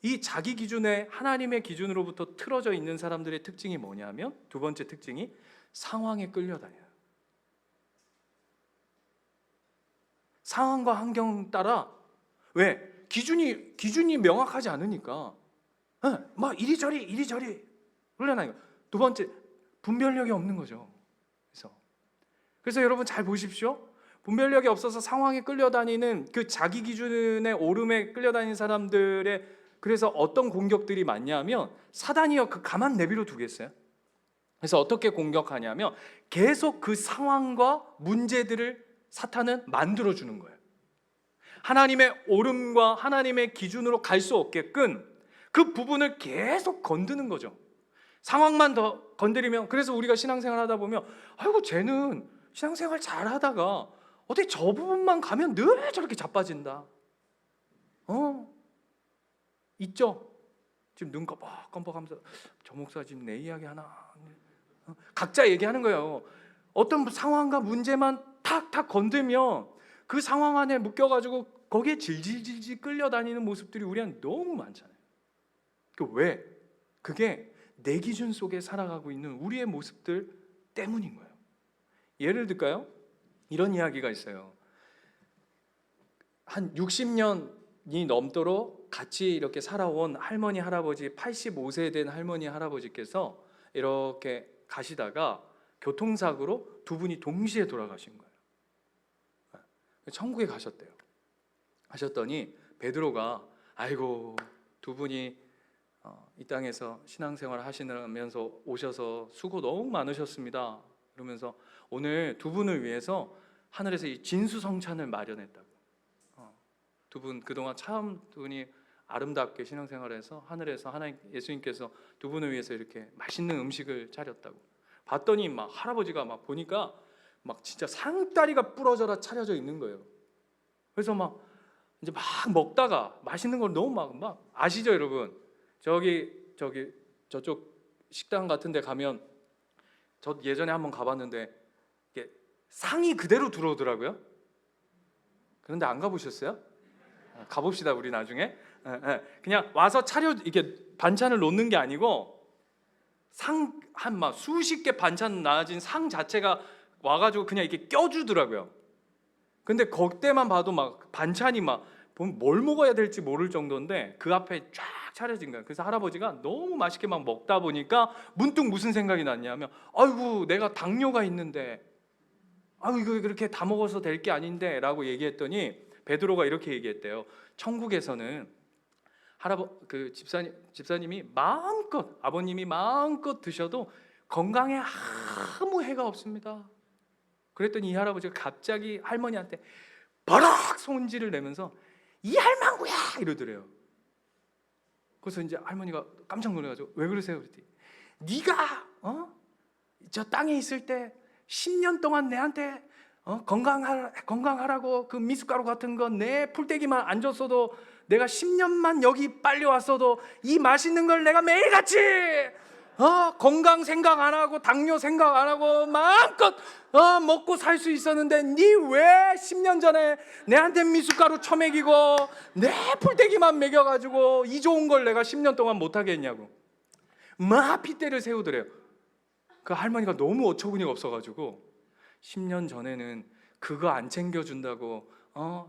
이 자기 기준에 하나님의 기준으로부터 틀어져 있는 사람들의 특징이 뭐냐면 두 번째 특징이 상황에 끌려다녀요. 상황과 환경 따라 왜? 기준이 명확하지 않으니까 막 이리저리 흘러나요. 두 번째, 분별력이 없는 거죠. 그래서 여러분 잘 보십시오. 분별력이 없어서 상황에 끌려다니는 그 자기 기준의 오름에 끌려다니는 사람들의 그래서 어떤 공격들이 많냐면 사단이요 그 가만 내비로 두겠어요. 그래서 어떻게 공격하냐면 계속 그 상황과 문제들을 사탄은 만들어주는 거예요. 하나님의 오름과 하나님의 기준으로 갈 수 없게끔 그 부분을 계속 건드는 거죠. 상황만 더 건드리면 그래서 우리가 신앙생활 하다 보면 아이고 쟤는 신앙생활 잘 하다가 어떻게 저 부분만 가면 늘 저렇게 자빠진다. 있죠? 지금 눈 껌뻑껌뻑하면서 저 목사 지금 내 이야기 하나 각자 얘기하는 거예요. 어떤 상황과 문제만 탁탁 건들면 그 상황 안에 묶여가지고 거기에 질질질질 끌려다니는 모습들이 우리한테 너무 많잖아요. 왜? 그게 내 기준 속에 살아가고 있는 우리의 모습들 때문인 거예요. 예를 들까요? 이런 이야기가 있어요. 한 60년이 넘도록 같이 이렇게 살아온 할머니 할아버지 85세 된 할머니 할아버지께서 이렇게 가시다가 교통사고로 두 분이 동시에 돌아가신 거예요. 천국에 가셨대요. 가셨더니 베드로가 아이고 두 분이 이 땅에서 신앙생활 하시면서 오셔서 수고 너무 많으셨습니다. 그러면서 오늘 두 분을 위해서 하늘에서 이 진수성찬을 마련했다고. 두 분 그동안 참 두 분이 아름답게 신앙생활해서 하늘에서 하나님 예수님께서 두 분을 위해서 이렇게 맛있는 음식을 차렸다고. 봤더니 막 할아버지가 막 보니까 막 진짜 상다리가 부러져라 차려져 있는 거예요. 그래서 막 이제 막 먹다가 맛있는 걸 너무 막 아시죠 여러분? 저쪽 식당 같은 데 가면 저 예전에 한번 가봤는데 이게 상이 그대로 들어오더라고요. 그런데 안 가보셨어요? 가봅시다 우리 나중에. 그냥 와서 이렇게 반찬을 놓는 게 아니고 상 한 막 수십 개 반찬 나아진 상 자체가 와가지고 그냥 이렇게 껴주더라고요. 근데 그때만 봐도 막 반찬이 막 뭘 먹어야 될지 모를 정도인데 그 앞에 쫙 차려진 거예요. 그래서 할아버지가 너무 맛있게 막 먹다 보니까 문득 무슨 생각이 났냐면 아이고 내가 당뇨가 있는데 아이고 이거 그렇게 다 먹어서 될 게 아닌데 라고 얘기했더니 베드로가 이렇게 얘기했대요. 천국에서는 집사님이 마음껏 아버님이 마음껏 드셔도 건강에 아무 해가 없습니다. 그랬더니 이 할아버지가 갑자기 할머니한테 버럭 손질을 내면서 이 할망구야 이러더래요. 그래서 이제 할머니가 깜짝 놀라가지고 왜 그러세요? 그랬더니 네가 저 땅에 있을 때 10년 동안 내한테 건강하라고 그 미숫가루 같은 거 내 풀떼기만 안 줬어도 내가 10년만 여기 빨리 왔어도 이 맛있는 걸 내가 매일같이 건강 생각 안 하고 당뇨 생각 안 하고 마음껏 먹고 살 수 있었는데 니 왜 10년 전에 내한테 미숫가루 처먹이고 내 풀떼기만 먹여가지고 이 좋은 걸 내가 10년 동안 못하게 했냐고 막 핏대를 세우더래요. 그 할머니가 너무 어처구니가 없어가지고 10년 전에는 그거 안 챙겨준다고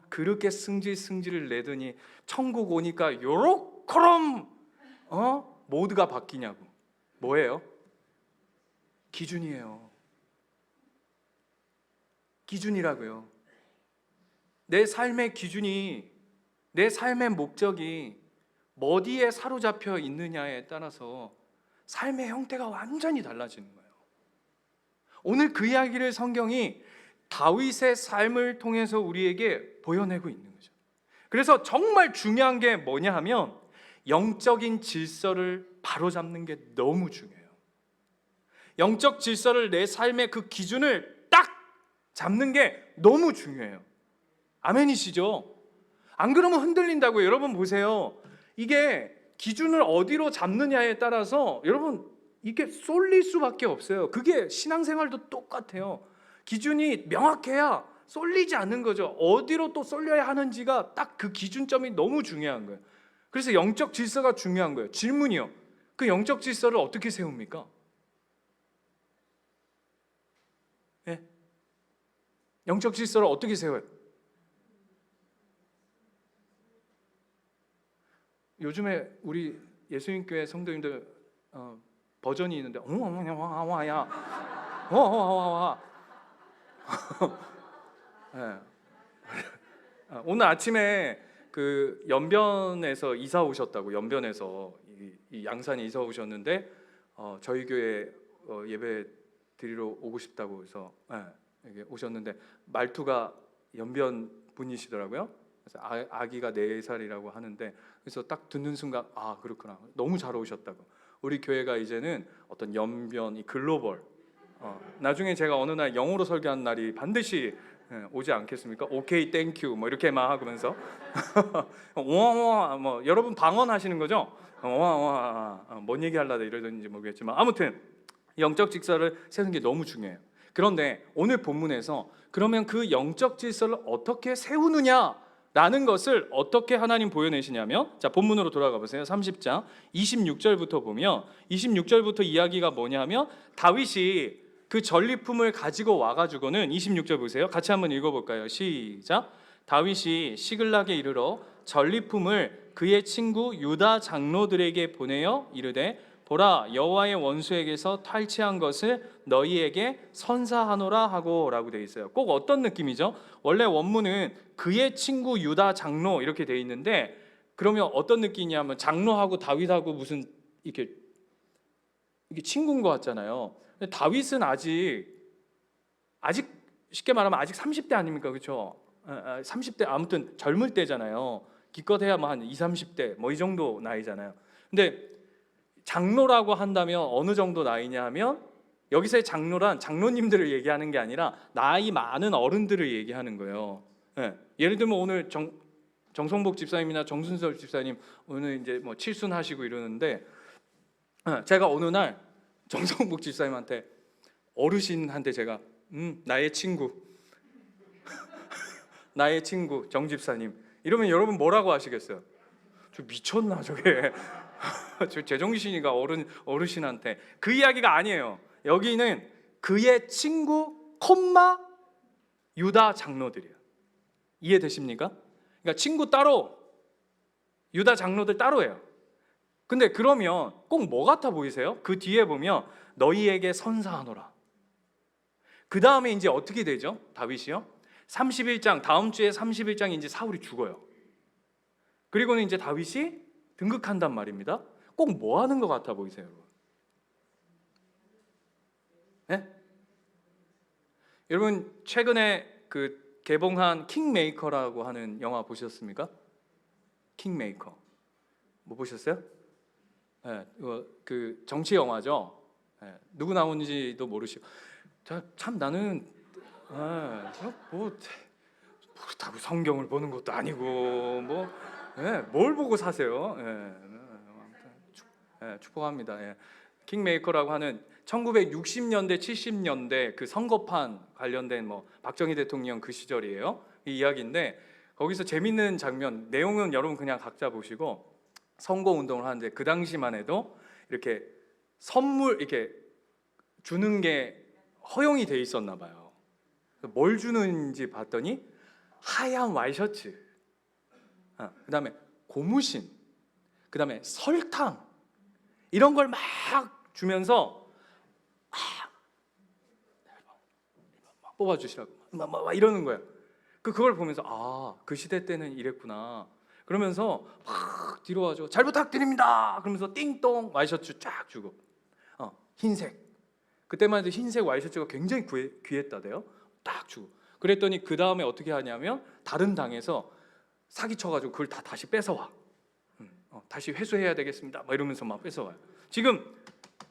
그렇게 승질을 내더니 천국 오니까 요렇게럼 모두가 바뀌냐고. 뭐예요? 기준이에요. 기준이라고요. 내 삶의 기준이, 내 삶의 목적이 어디에 사로잡혀 있느냐에 따라서 삶의 형태가 완전히 달라지는 거예요. 오늘 그 이야기를 성경이 다윗의 삶을 통해서 우리에게 보여내고 있는 거죠. 그래서 정말 중요한 게 뭐냐 하면 영적인 질서를 바로잡는 게 너무 중요해요. 영적 질서를, 내 삶의 그 기준을 딱 잡는 게 너무 중요해요. 아멘이시죠? 안 그러면 흔들린다고요. 여러분 보세요. 이게 기준을 어디로 잡느냐에 따라서 여러분 이게 쏠릴 수밖에 없어요. 그게 신앙생활도 똑같아요. 기준이 명확해야 쏠리지 않는 거죠. 어디로 또 쏠려야 하는지가 딱 그 기준점이 너무 중요한 거예요. 그래서 영적 질서가 중요한 거예요. 질문이요. 그 영적 질서를 어떻게 세웁니까? 네? 영적 질서를 어떻게 세워요? 요즘에 우리 예수님교회 성도님들 버전이 있는데 와야 와. 네. 오늘 아침에 그 연변에서 이사 오셨다고, 연변에서 이 양산에 이사 오셨는데 저희 교회 예배 드리러 오고 싶다고 해서 여기 오셨는데 말투가 연변 분이시더라고요. 그래서 아기가 4살이라고 하는데, 그래서 딱 듣는 순간 그렇구나, 너무 잘 오셨다고. 우리 교회가 이제는 어떤 연변, 이 글로벌, 나중에 제가 어느 날 영어로 설교하는 날이 반드시 오지 않겠습니까? 오케이, 땡큐 뭐 이렇게만 하면서 뭐 여러분 방언하시는 거죠? 뭔 얘기 하려다 이러는지 모르겠지만 아무튼 영적 질서를 세우는 게 너무 중요해요. 그런데 오늘 본문에서 그러면 그 영적 질서를 어떻게 세우느냐라는 것을 어떻게 하나님 보여내시냐면, 자 본문으로 돌아가 보세요. 30장 26절부터 보면, 26절부터 이야기가 뭐냐면 다윗이 그 전리품을 가지고 와가지고는 26절 보세요. 같이 한번 읽어볼까요? 시작. 다윗이 시글락에 이르러 전리품을 그의 친구 유다 장로들에게 보내어 이르되 보라, 여호와의 원수에게서 탈취한 것을 너희에게 선사하노라 하고 라고 되어 있어요. 꼭 어떤 느낌이죠? 원래 원문은 그의 친구 유다 장로 이렇게 되어 있는데, 그러면 어떤 느낌이냐면 장로하고 다윗하고 무슨 이게 친구인 것 같잖아요. 근데 다윗은 아직 쉽게 말하면 아직 30대 아닙니까? 그렇죠? 30대 아무튼 젊을 때잖아요. 기껏해야 뭐 한 20, 30대 뭐 이 정도 나이잖아요. 근데 장로라고 한다면 어느 정도 나이냐 하면, 여기서의 장로란 장로님들을 얘기하는 게 아니라 나이 많은 어른들을 얘기하는 거예요. 예를 들면 오늘 정성복 집사님이나 정순설 집사님 오늘 이제 뭐 칠순하시고 이러는데, 제가 어느 날 정성복 집사님한테, 어르신한테 제가 나의 친구 나의 친구 정 집사님 이러면 여러분 뭐라고 하시겠어요? 저 미쳤나 저게? 저 제정신이가 어르신한테. 그 이야기가 아니에요. 여기는 그의 친구 콤마 유다 장로들이에요. 이해되십니까? 그러니까 친구 따로, 유다 장로들 따로예요. 근데 그러면 꼭 뭐 같아 보이세요? 그 뒤에 보면 너희에게 선사하노라. 그 다음에 이제 어떻게 되죠? 다윗이요? 31장, 다음 주에 31장에 이제 사울이 죽어요. 그리고는 이제 다윗이 등극한단 말입니다. 꼭 뭐 하는 것 같아 보이세요? 네? 여러분 최근에 그 개봉한 킹메이커라고 하는 영화 보셨습니까? 킹메이커 뭐 보셨어요? 네, 그 정치 영화죠. 네, 누구 나오는지도 모르시고. 참 나는 뭐 그렇다고 성경을 보는 것도 아니고 뭘 보고 사세요? 축복합니다. 킹메이커라고 하는 1960년대 70년대 그 선거판 관련된 뭐 박정희 대통령 그 시절이에요. 이 이야기인데, 거기서 재밌는 장면, 내용은 여러분 그냥 각자 보시고, 선거 운동을 하는데 그 당시만 해도 이렇게 선물, 이렇게 주는 게 허용이 돼 있었나 봐요. 뭘 주는지 봤더니 하얀 와이셔츠, 그다음에 고무신, 그다음에 설탕, 이런 걸 막 주면서 막 뽑아주시라고 막 이러는 거예요. 그걸 보면서 그 시대 때는 이랬구나. 그러면서 막 뒤로 와가지고 잘 부탁드립니다. 그러면서 띵동 와이셔츠 쫙 주고, 흰색, 그때만 해도 흰색 와이셔츠가 굉장히 귀했다대요. 딱 주고. 그랬더니 그 다음에 어떻게 하냐면 다른 당에서 사기쳐가지고 그걸 다 다시 뺏어와. 다시 회수해야 되겠습니다. 막 이러면서 막 뺏어와요. 지금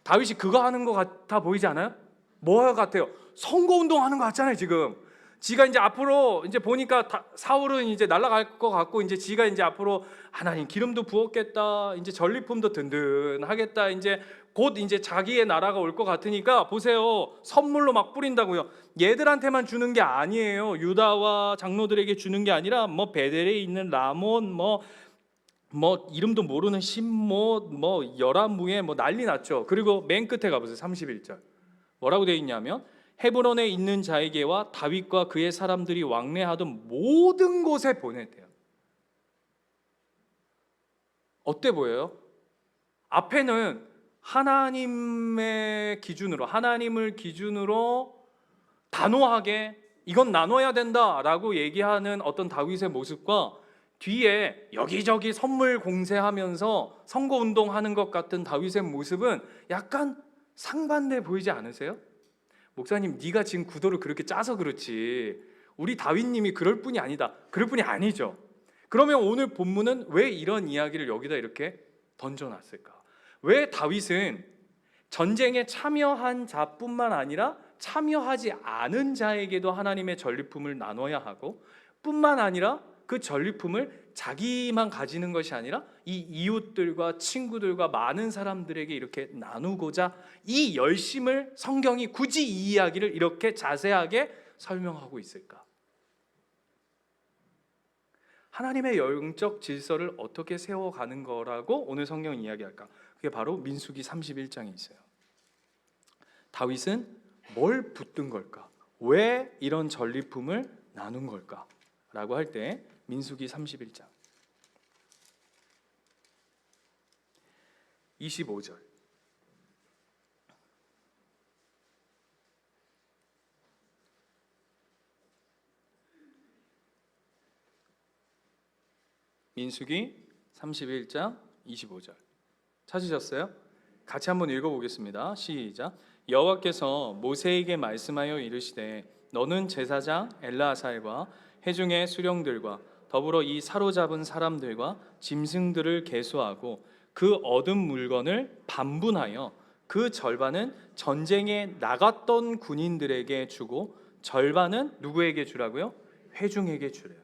다윗이 그거 하는 것 같아 보이지 않아요? 뭐 같아요? 선거운동 하는 것 같잖아요. 지금 지가 이제 앞으로 이제 보니까 사울은 이제 날아갈 것 같고, 이제 지가 이제 앞으로 하나님 기름도 부었겠다, 이제 전리품도 든든하겠다, 이제 곧 이제 자기의 나라가 올 것 같으니까 보세요, 선물로 막 뿌린다고요. 얘들한테만 주는 게 아니에요. 유다와 장로들에게 주는 게 아니라 뭐 베델에 있는 라몬, 뭐 이름도 모르는 신못, 뭐 열한무예, 뭐 난리 났죠. 그리고 맨 끝에 가보세요. 31절 뭐라고 되어 있냐면 헤브론에 있는 자에게와 다윗과 그의 사람들이 왕래하던 모든 곳에 보냈대요. 어때 보여요? 앞에는 하나님의 기준으로, 하나님을 기준으로 단호하게 이건 나눠야 된다라고 얘기하는 어떤 다윗의 모습과, 뒤에 여기저기 선물 공세하면서 선거운동하는 것 같은 다윗의 모습은 약간 상반돼 보이지 않으세요? 목사님, 네가 지금 구도를 그렇게 짜서 그렇지 우리 다윗님이 그럴 뿐이 아니다. 그럴 뿐이 아니죠. 그러면 오늘 본문은 왜 이런 이야기를 여기다 이렇게 던져놨을까? 왜 다윗은 전쟁에 참여한 자뿐만 아니라 참여하지 않은 자에게도 하나님의 전리품을 나눠야 하고, 뿐만 아니라 그 전리품을 자기만 가지는 것이 아니라 이 이웃들과 친구들과 많은 사람들에게 이렇게 나누고자 이 열심을 성경이 굳이 이 이야기를 이렇게 자세하게 설명하고 있을까? 하나님의 영적 질서를 어떻게 세워가는 거라고 오늘 성경은 이야기할까? 그게 바로 민수기 31장에 있어요. 다윗은 뭘 붙든 걸까? 왜 이런 전리품을 나눈 걸까? 라고 할 때 민수기 31장 25절 민수기 31장 25절 찾으셨어요? 같이 한번 읽어보겠습니다. 시작. 여호와께서 모세에게 말씀하여 이르시되 너는 제사장 엘르아살과 회중의 수령들과 더불어 이 사로잡은 사람들과 짐승들을 계수하고 그 얻은 물건을 반분하여 그 절반은 전쟁에 나갔던 군인들에게 주고 절반은 누구에게 주라고요? 회중에게 주래요.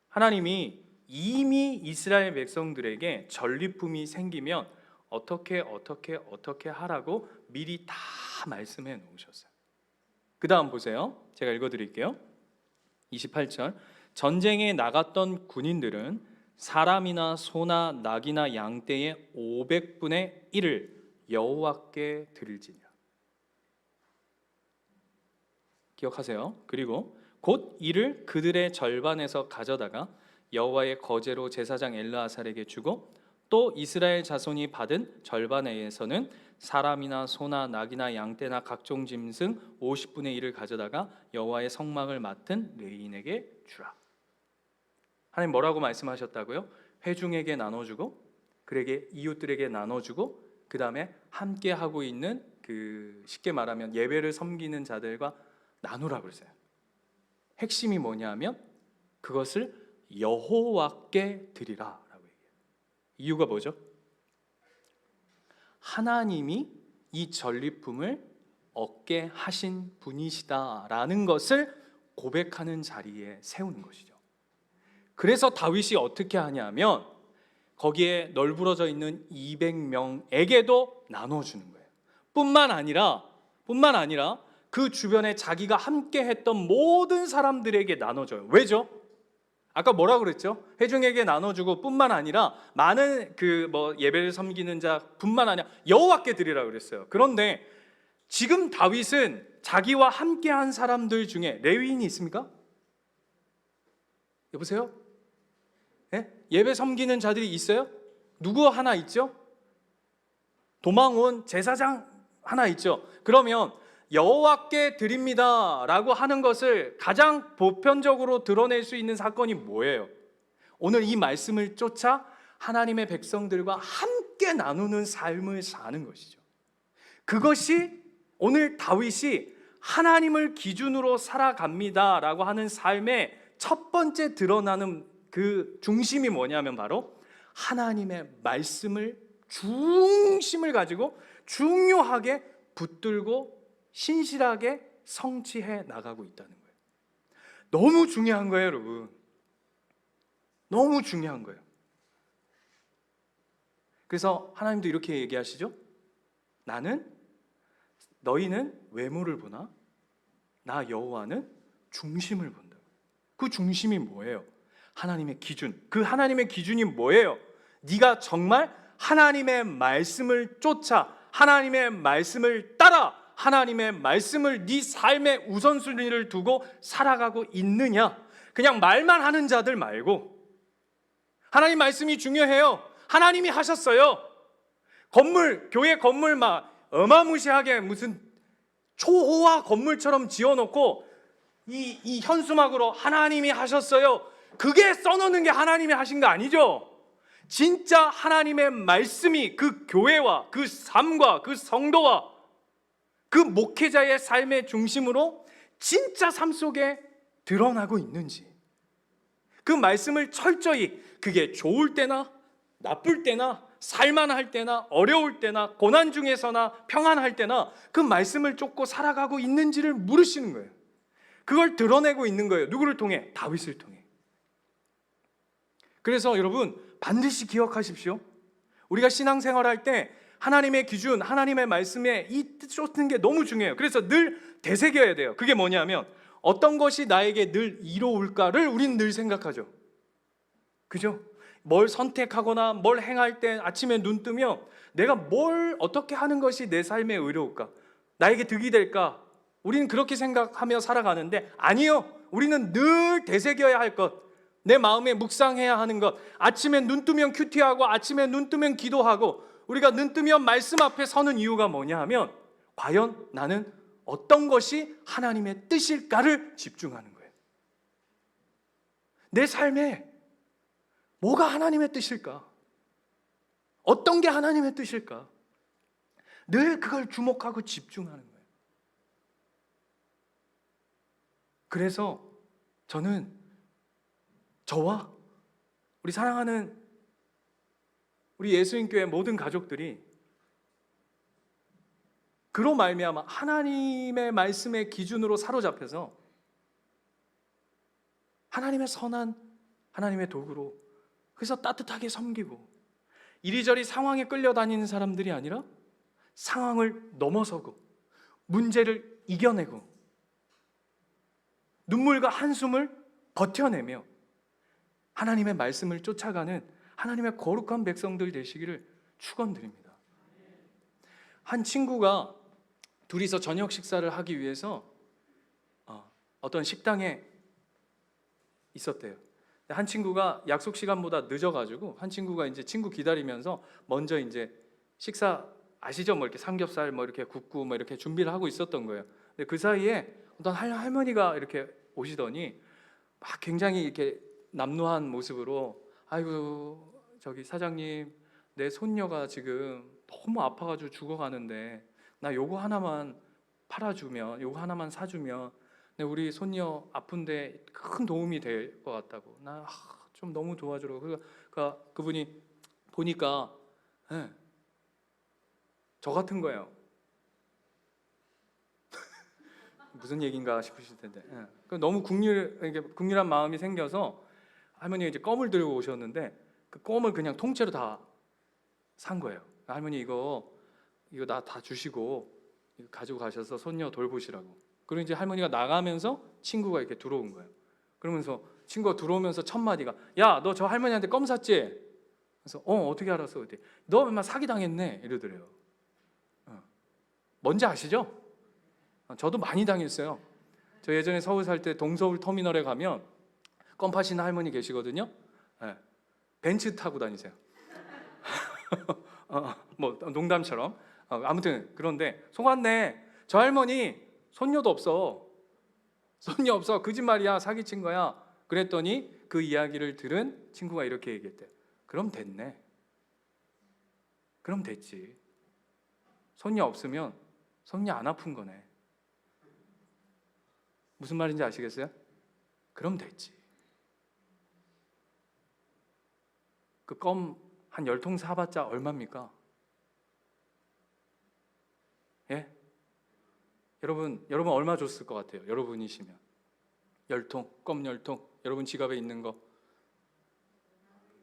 하나님이 이미 이스라엘 백성들에게 전리품이 생기면 어떻게 하라고 미리 다 말씀해 놓으셨어요. 그 다음 보세요. 제가 읽어드릴게요. 28절 전쟁에 나갔던 군인들은 사람이나 소나 낙이나 양떼의 500분의 1을 여호와께 드릴지니라. 기억하세요. 그리고 곧 이를 그들의 절반에서 가져다가 여호와의 거제로 제사장 엘르아살에게 주고, 또 이스라엘 자손이 받은 절반에서는 사람이나 소나 낙이나 양떼나 각종 짐승 50분의 1을 가져다가 여호와의 성막을 맡은 레인에게 주라. 하나님 뭐라고 말씀하셨다고요? 회중에게 나눠주고, 그에게 이웃들에게 나눠주고, 그 다음에 함께 하고 있는 그 쉽게 말하면 예배를 섬기는 자들과 나누라 그랬어요. 핵심이 뭐냐면 그것을 여호와께 드리라 라고 얘기해요. 이유가 뭐죠? 하나님이 이 전리품을 얻게 하신 분이시다라는 것을 고백하는 자리에 세우는 것이죠. 그래서 다윗이 어떻게 하냐면 거기에 널브러져 있는 200명에게도 나눠주는 거예요. 뿐만 아니라 그 주변에 자기가 함께 했던 모든 사람들에게 나눠줘요. 왜죠? 아까 뭐라 그랬죠? 회중에게 나눠주고 뿐만 아니라 많은 예배를 섬기는 자뿐만 아니라 여호와께 드리라 그랬어요. 그런데 지금 다윗은 자기와 함께한 사람들 중에 레위인이 있습니까? 여보세요? 예? 예배 섬기는 자들이 있어요? 누구 하나 있죠? 도망 온 제사장 하나 있죠. 그러면 여호와께 드립니다 라고 하는 것을 가장 보편적으로 드러낼 수 있는 사건이 뭐예요? 오늘 이 말씀을 쫓아 하나님의 백성들과 함께 나누는 삶을 사는 것이죠. 그것이 오늘 다윗이 하나님을 기준으로 살아갑니다 라고 하는 삶의 첫 번째 드러나는 그 중심이 뭐냐면 바로 하나님의 말씀을 중심을 가지고 중요하게 붙들고 신실하게 성취해 나가고 있다는 거예요. 너무 중요한 거예요, 여러분. 너무 중요한 거예요. 그래서 하나님도 이렇게 얘기하시죠. 너희는 외모를 보나 나 여호와는 중심을 본다. 그 중심이 뭐예요? 하나님의 기준. 그 하나님의 기준이 뭐예요? 네가 정말 하나님의 말씀을 쫓아 하나님의 말씀을 따라 하나님의 말씀을 네 삶의 우선순위를 두고 살아가고 있느냐? 그냥 말만 하는 자들 말고 하나님 말씀이 중요해요. 하나님이 하셨어요. 교회 건물 막 어마무시하게 무슨 초호화 건물처럼 지어놓고 이 현수막으로 하나님이 하셨어요. 그게 써놓는 게 하나님이 하신 거 아니죠? 진짜 하나님의 말씀이 그 교회와 그 삶과 그 성도와 그 목회자의 삶의 중심으로 진짜 삶 속에 드러나고 있는지, 그 말씀을 철저히 그게 좋을 때나 나쁠 때나 살만할 때나 어려울 때나 고난 중에서나 평안할 때나 그 말씀을 쫓고 살아가고 있는지를 물으시는 거예요. 그걸 드러내고 있는 거예요. 누구를 통해? 다윗을 통해. 그래서 여러분 반드시 기억하십시오. 우리가 신앙생활할 때 하나님의 기준, 하나님의 말씀에 이 쫓는 게 너무 중요해요. 그래서 늘 되새겨야 돼요. 그게 뭐냐면 어떤 것이 나에게 늘 이로울까를 우리는 늘 생각하죠. 그죠? 뭘 선택하거나 뭘 행할 때 아침에 눈 뜨면 내가 뭘 어떻게 하는 것이 내 삶에 의로울까? 나에게 득이 될까? 우리는 그렇게 생각하며 살아가는데 아니요. 우리는 늘 되새겨야 할 것, 내 마음에 묵상해야 하는 것, 아침에 눈 뜨면 큐티하고 아침에 눈 뜨면 기도하고 우리가 눈 뜨면 말씀 앞에 서는 이유가 뭐냐 하면 과연 나는 어떤 것이 하나님의 뜻일까를 집중하는 거예요. 내 삶에 뭐가 하나님의 뜻일까? 어떤 게 하나님의 뜻일까? 늘 그걸 주목하고 집중하는 거예요. 그래서 저는 저와 우리 사랑하는 우리 예수님교회 모든 가족들이 그로 말미암아 하나님의 말씀의 기준으로 사로잡혀서 하나님의 선한 하나님의 도구로 그래서 따뜻하게 섬기고 이리저리 상황에 끌려다니는 사람들이 아니라 상황을 넘어서고 문제를 이겨내고 눈물과 한숨을 버텨내며 하나님의 말씀을 쫓아가는 하나님의 거룩한 백성들 되시기를 축원드립니다. 한 친구가 둘이서 저녁 식사를 하기 위해서 어떤 식당에 있었대요. 한 친구가 약속 시간보다 늦어가지고 한 친구가 이제 친구 기다리면서 먼저 이제 식사 아시죠? 뭐 이렇게 삼겹살 뭐 이렇게 굽고 뭐 이렇게 준비를 하고 있었던 거예요. 근데 그 사이에 어떤 할머니가 이렇게 오시더니 막 굉장히 이렇게 남루한 모습으로 아이고 저기 사장님 내 손녀가 지금 너무 아파가지고 죽어가는데 나 요거 하나만 팔아주면 요거 하나만 사주면 우리 손녀 아픈데 큰 도움이 될 것 같다고 나 좀 너무 도와주라고 그분이 보니까 저 같은 거예요. 무슨 얘기인가 싶으실 텐데 너무 국률한 마음이 생겨서 할머니가 이제 껌을 들고 오셨는데 그 껌을 그냥 통째로 다 산 거예요. 할머니 이거 나 다 주시고 이거 가지고 가셔서 손녀 돌보시라고. 그리고 이제 할머니가 나가면서 친구가 이렇게 들어온 거예요. 그러면서 친구가 들어오면서 첫 마디가 야, 너 저 할머니한테 껌 샀지? 그래서 어떻게 알았어? 그때 너 얼마 사기 당했네 이러더래요. 뭔지 아시죠? 저도 많이 당했어요. 저 예전에 서울 살 때 동서울 터미널에 가면 껌 파시는 할머니 계시거든요. 네. 벤츠 타고 다니세요. 뭐 농담처럼. 아무튼 그런데 속았네. 저 할머니 손녀도 없어. 손녀 없어. 거짓말이야. 사기친 거야. 그랬더니 그 이야기를 들은 친구가 이렇게 얘기했대. 그럼 됐네. 그럼 됐지. 손녀 없으면 손녀 안 아픈 거네. 무슨 말인지 아시겠어요? 그럼 됐지. 그 껌 한 10통 사봤자 얼마입니까? 예? 여러분 얼마 줬을 것 같아요? 여러분이시면 10통, 껌 10통, 여러분 지갑에 있는 거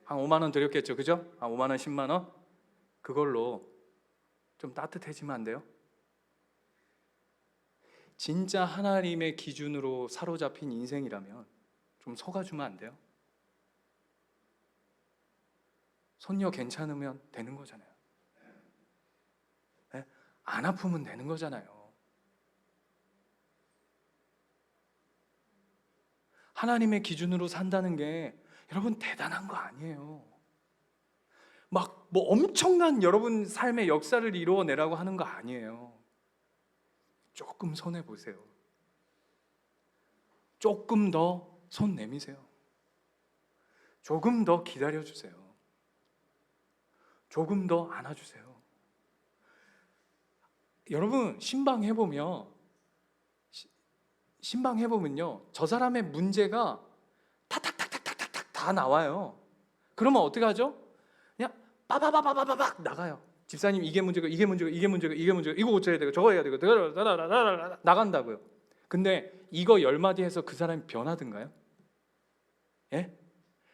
한 5만 원 드렸겠죠, 그죠? 한 5만 원, 10만 원? 그걸로 좀 따뜻해지면 안 돼요? 진짜 하나님의 기준으로 사로잡힌 인생이라면 좀 속아주면 안 돼요? 손녀 괜찮으면 되는 거잖아요. 네? 안 아프면 되는 거잖아요. 하나님의 기준으로 산다는 게 여러분 대단한 거 아니에요. 막 뭐 엄청난 여러분 삶의 역사를 이루어내라고 하는 거 아니에요. 조금 손해 보세요. 조금 더 손 내미세요. 조금 더 기다려 주세요. 조금 더 안아주세요. 여러분 신방 해보면요 저 사람의 문제가 탁탁탁탁탁탁 다 나와요. 그러면 어떻게 하죠? 그냥 빠바바바바박 나가요. 집사님 이게 문제고 이게 문제고 이게 문제고 이게 문제고 이거 고쳐야 되고 저거 해야 되고 나간다고요. 근데 이거 10마디 해서 그 사람이 변하든가요? 예?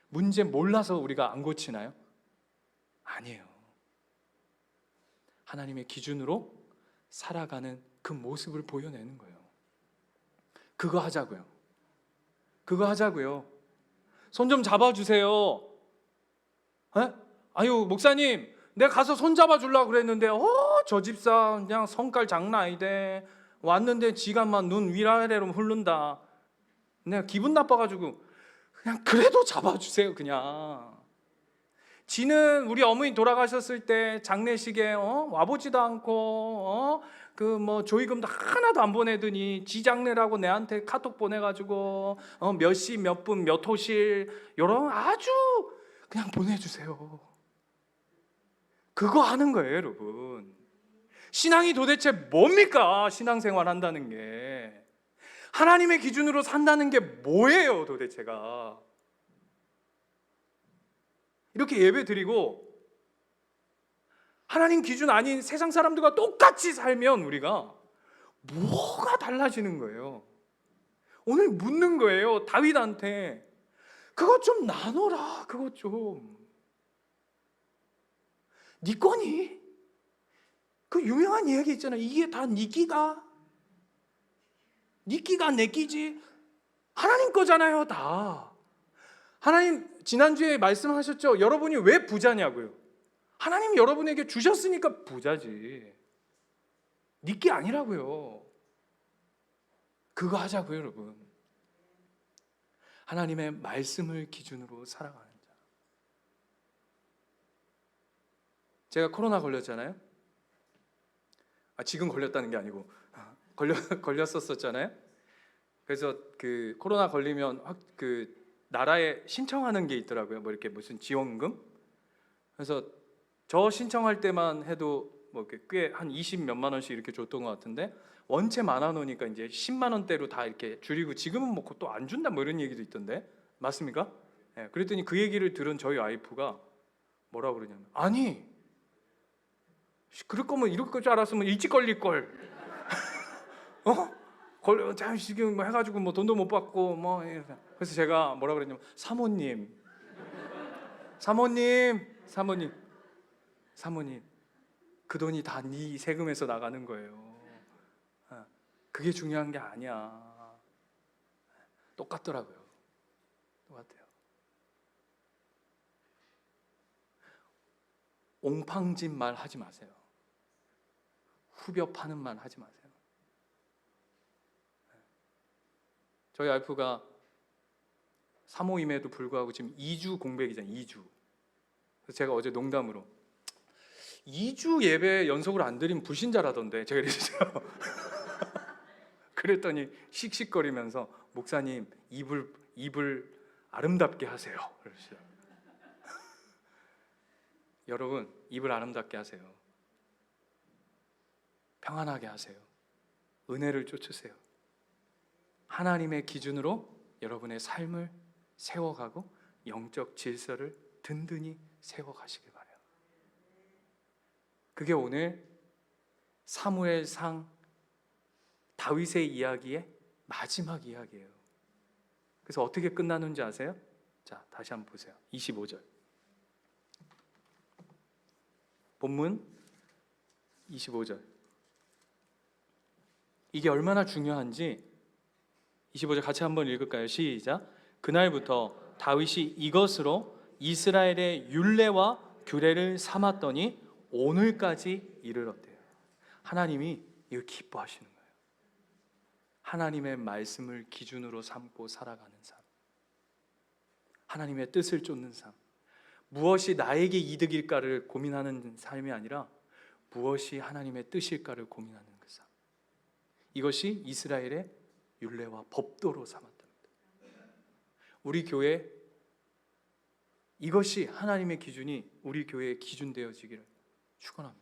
문제 몰라서 우리가 안 고치나요? 아니에요. 하나님의 기준으로 살아가는 그 모습을 보여내는 거예요. 그거 하자고요. 그거 하자고요. 손 좀 잡아주세요. 에? 아유 목사님 내가 가서 손 잡아주려고 그랬는데 저 집사 그냥 성깔 장난 아니대. 왔는데 지가 눈 위아래로 흐른다. 내가 기분 나빠가지고 그냥 그래도 잡아주세요. 그냥 지는 우리 어머니 돌아가셨을 때 장례식에 와보지도 않고 그 뭐 조의금도 하나도 안 보내더니 지 장례라고 내한테 카톡 보내가지고 몇 시 몇 분 몇 호실 요런 아주 그냥 보내주세요. 그거 하는 거예요, 여러분. 신앙이 도대체 뭡니까? 신앙생활 한다는 게 하나님의 기준으로 산다는 게 뭐예요, 도대체가? 이렇게 예배 드리고 하나님 기준 아닌 세상 사람들과 똑같이 살면 우리가 뭐가 달라지는 거예요? 오늘 묻는 거예요. 다윗한테 그것 좀 나눠라. 그것 좀. 네 거니? 그 유명한 이야기 있잖아. 이게 다 네 끼가? 네 끼가 내 끼지? 하나님 거잖아요, 다. 하나님 지난주에 말씀하셨죠. 여러분이 왜 부자냐고요. 하나님이 여러분에게 주셨으니까 부자지. 네 게 아니라고요. 그거 하자고요, 여러분. 하나님의 말씀을 기준으로 살아가는 자. 제가 코로나 걸렸잖아요. 지금 걸렸다는 게 아니고 걸렸었잖아요. 그래서 그 코로나 걸리면 그 나라에 신청하는 게 있더라고요. 뭐 이렇게 무슨 지원금. 그래서 저 신청할 때만 해도 뭐 꽤 한 20 몇만 원씩 이렇게 줬던 것 같은데 원체 많아 놓으니까 이제 10만 원대로 다 이렇게 줄이고 지금은 뭐 또 안 준다 뭐 이런 얘기도 있던데 맞습니까? 예, 그랬더니 그 얘기를 들은 저희 와이프가 뭐라 그러냐면 아니 그럴 거면 이럴 줄 알았으면 일찍 걸릴 걸. 지금 뭐 해가지고 뭐 돈도 못 받고 뭐 그래서 제가 뭐라 그랬냐면 사모님 그 돈이 다 네 세금에서 나가는 거예요. 그게 중요한 게 아니야. 똑같더라고요. 똑같아요. 옹팡진 말 하지 마세요. 후벼 파는 말 하지 마세요. 저희 와이프가 사모임에도 불구하고 지금 2주 공백이잖아요. 2주. 그래서 제가 어제 농담으로 2주 예배 연속으로 안 드리면 불신자라던데, 제가 이랬어요. 그랬더니 씩씩거리면서 목사님 입을 아름답게 하세요. 그러시죠. 여러분, 입을 아름답게 하세요. 평안하게 하세요. 은혜를 쫓으세요. 하나님의 기준으로 여러분의 삶을 세워가고 영적 질서를 든든히 세워가시길 바라요. 그게 오늘 사무엘상 다윗의 이야기의 마지막 이야기예요. 그래서 어떻게 끝나는지 아세요? 자, 다시 한번 보세요. 25절. 본문 25절. 이게 얼마나 중요한지 25절 같이 한번 읽을까요? 시작. 그날부터 다윗이 이것으로 이스라엘의 율례와 규례를 삼았더니 오늘까지 이르렀대요. 하나님이 이거 기뻐하시는 거예요. 하나님의 말씀을 기준으로 삼고 살아가는 삶, 하나님의 뜻을 쫓는 삶, 무엇이 나에게 이득일까를 고민하는 삶이 아니라 무엇이 하나님의 뜻일까를 고민하는 그 삶, 이것이 이스라엘의 율례와 법도로 삼았답니다. 우리 교회 이것이 하나님의 기준이 우리 교회의 기준 되어지기를 축원합니다.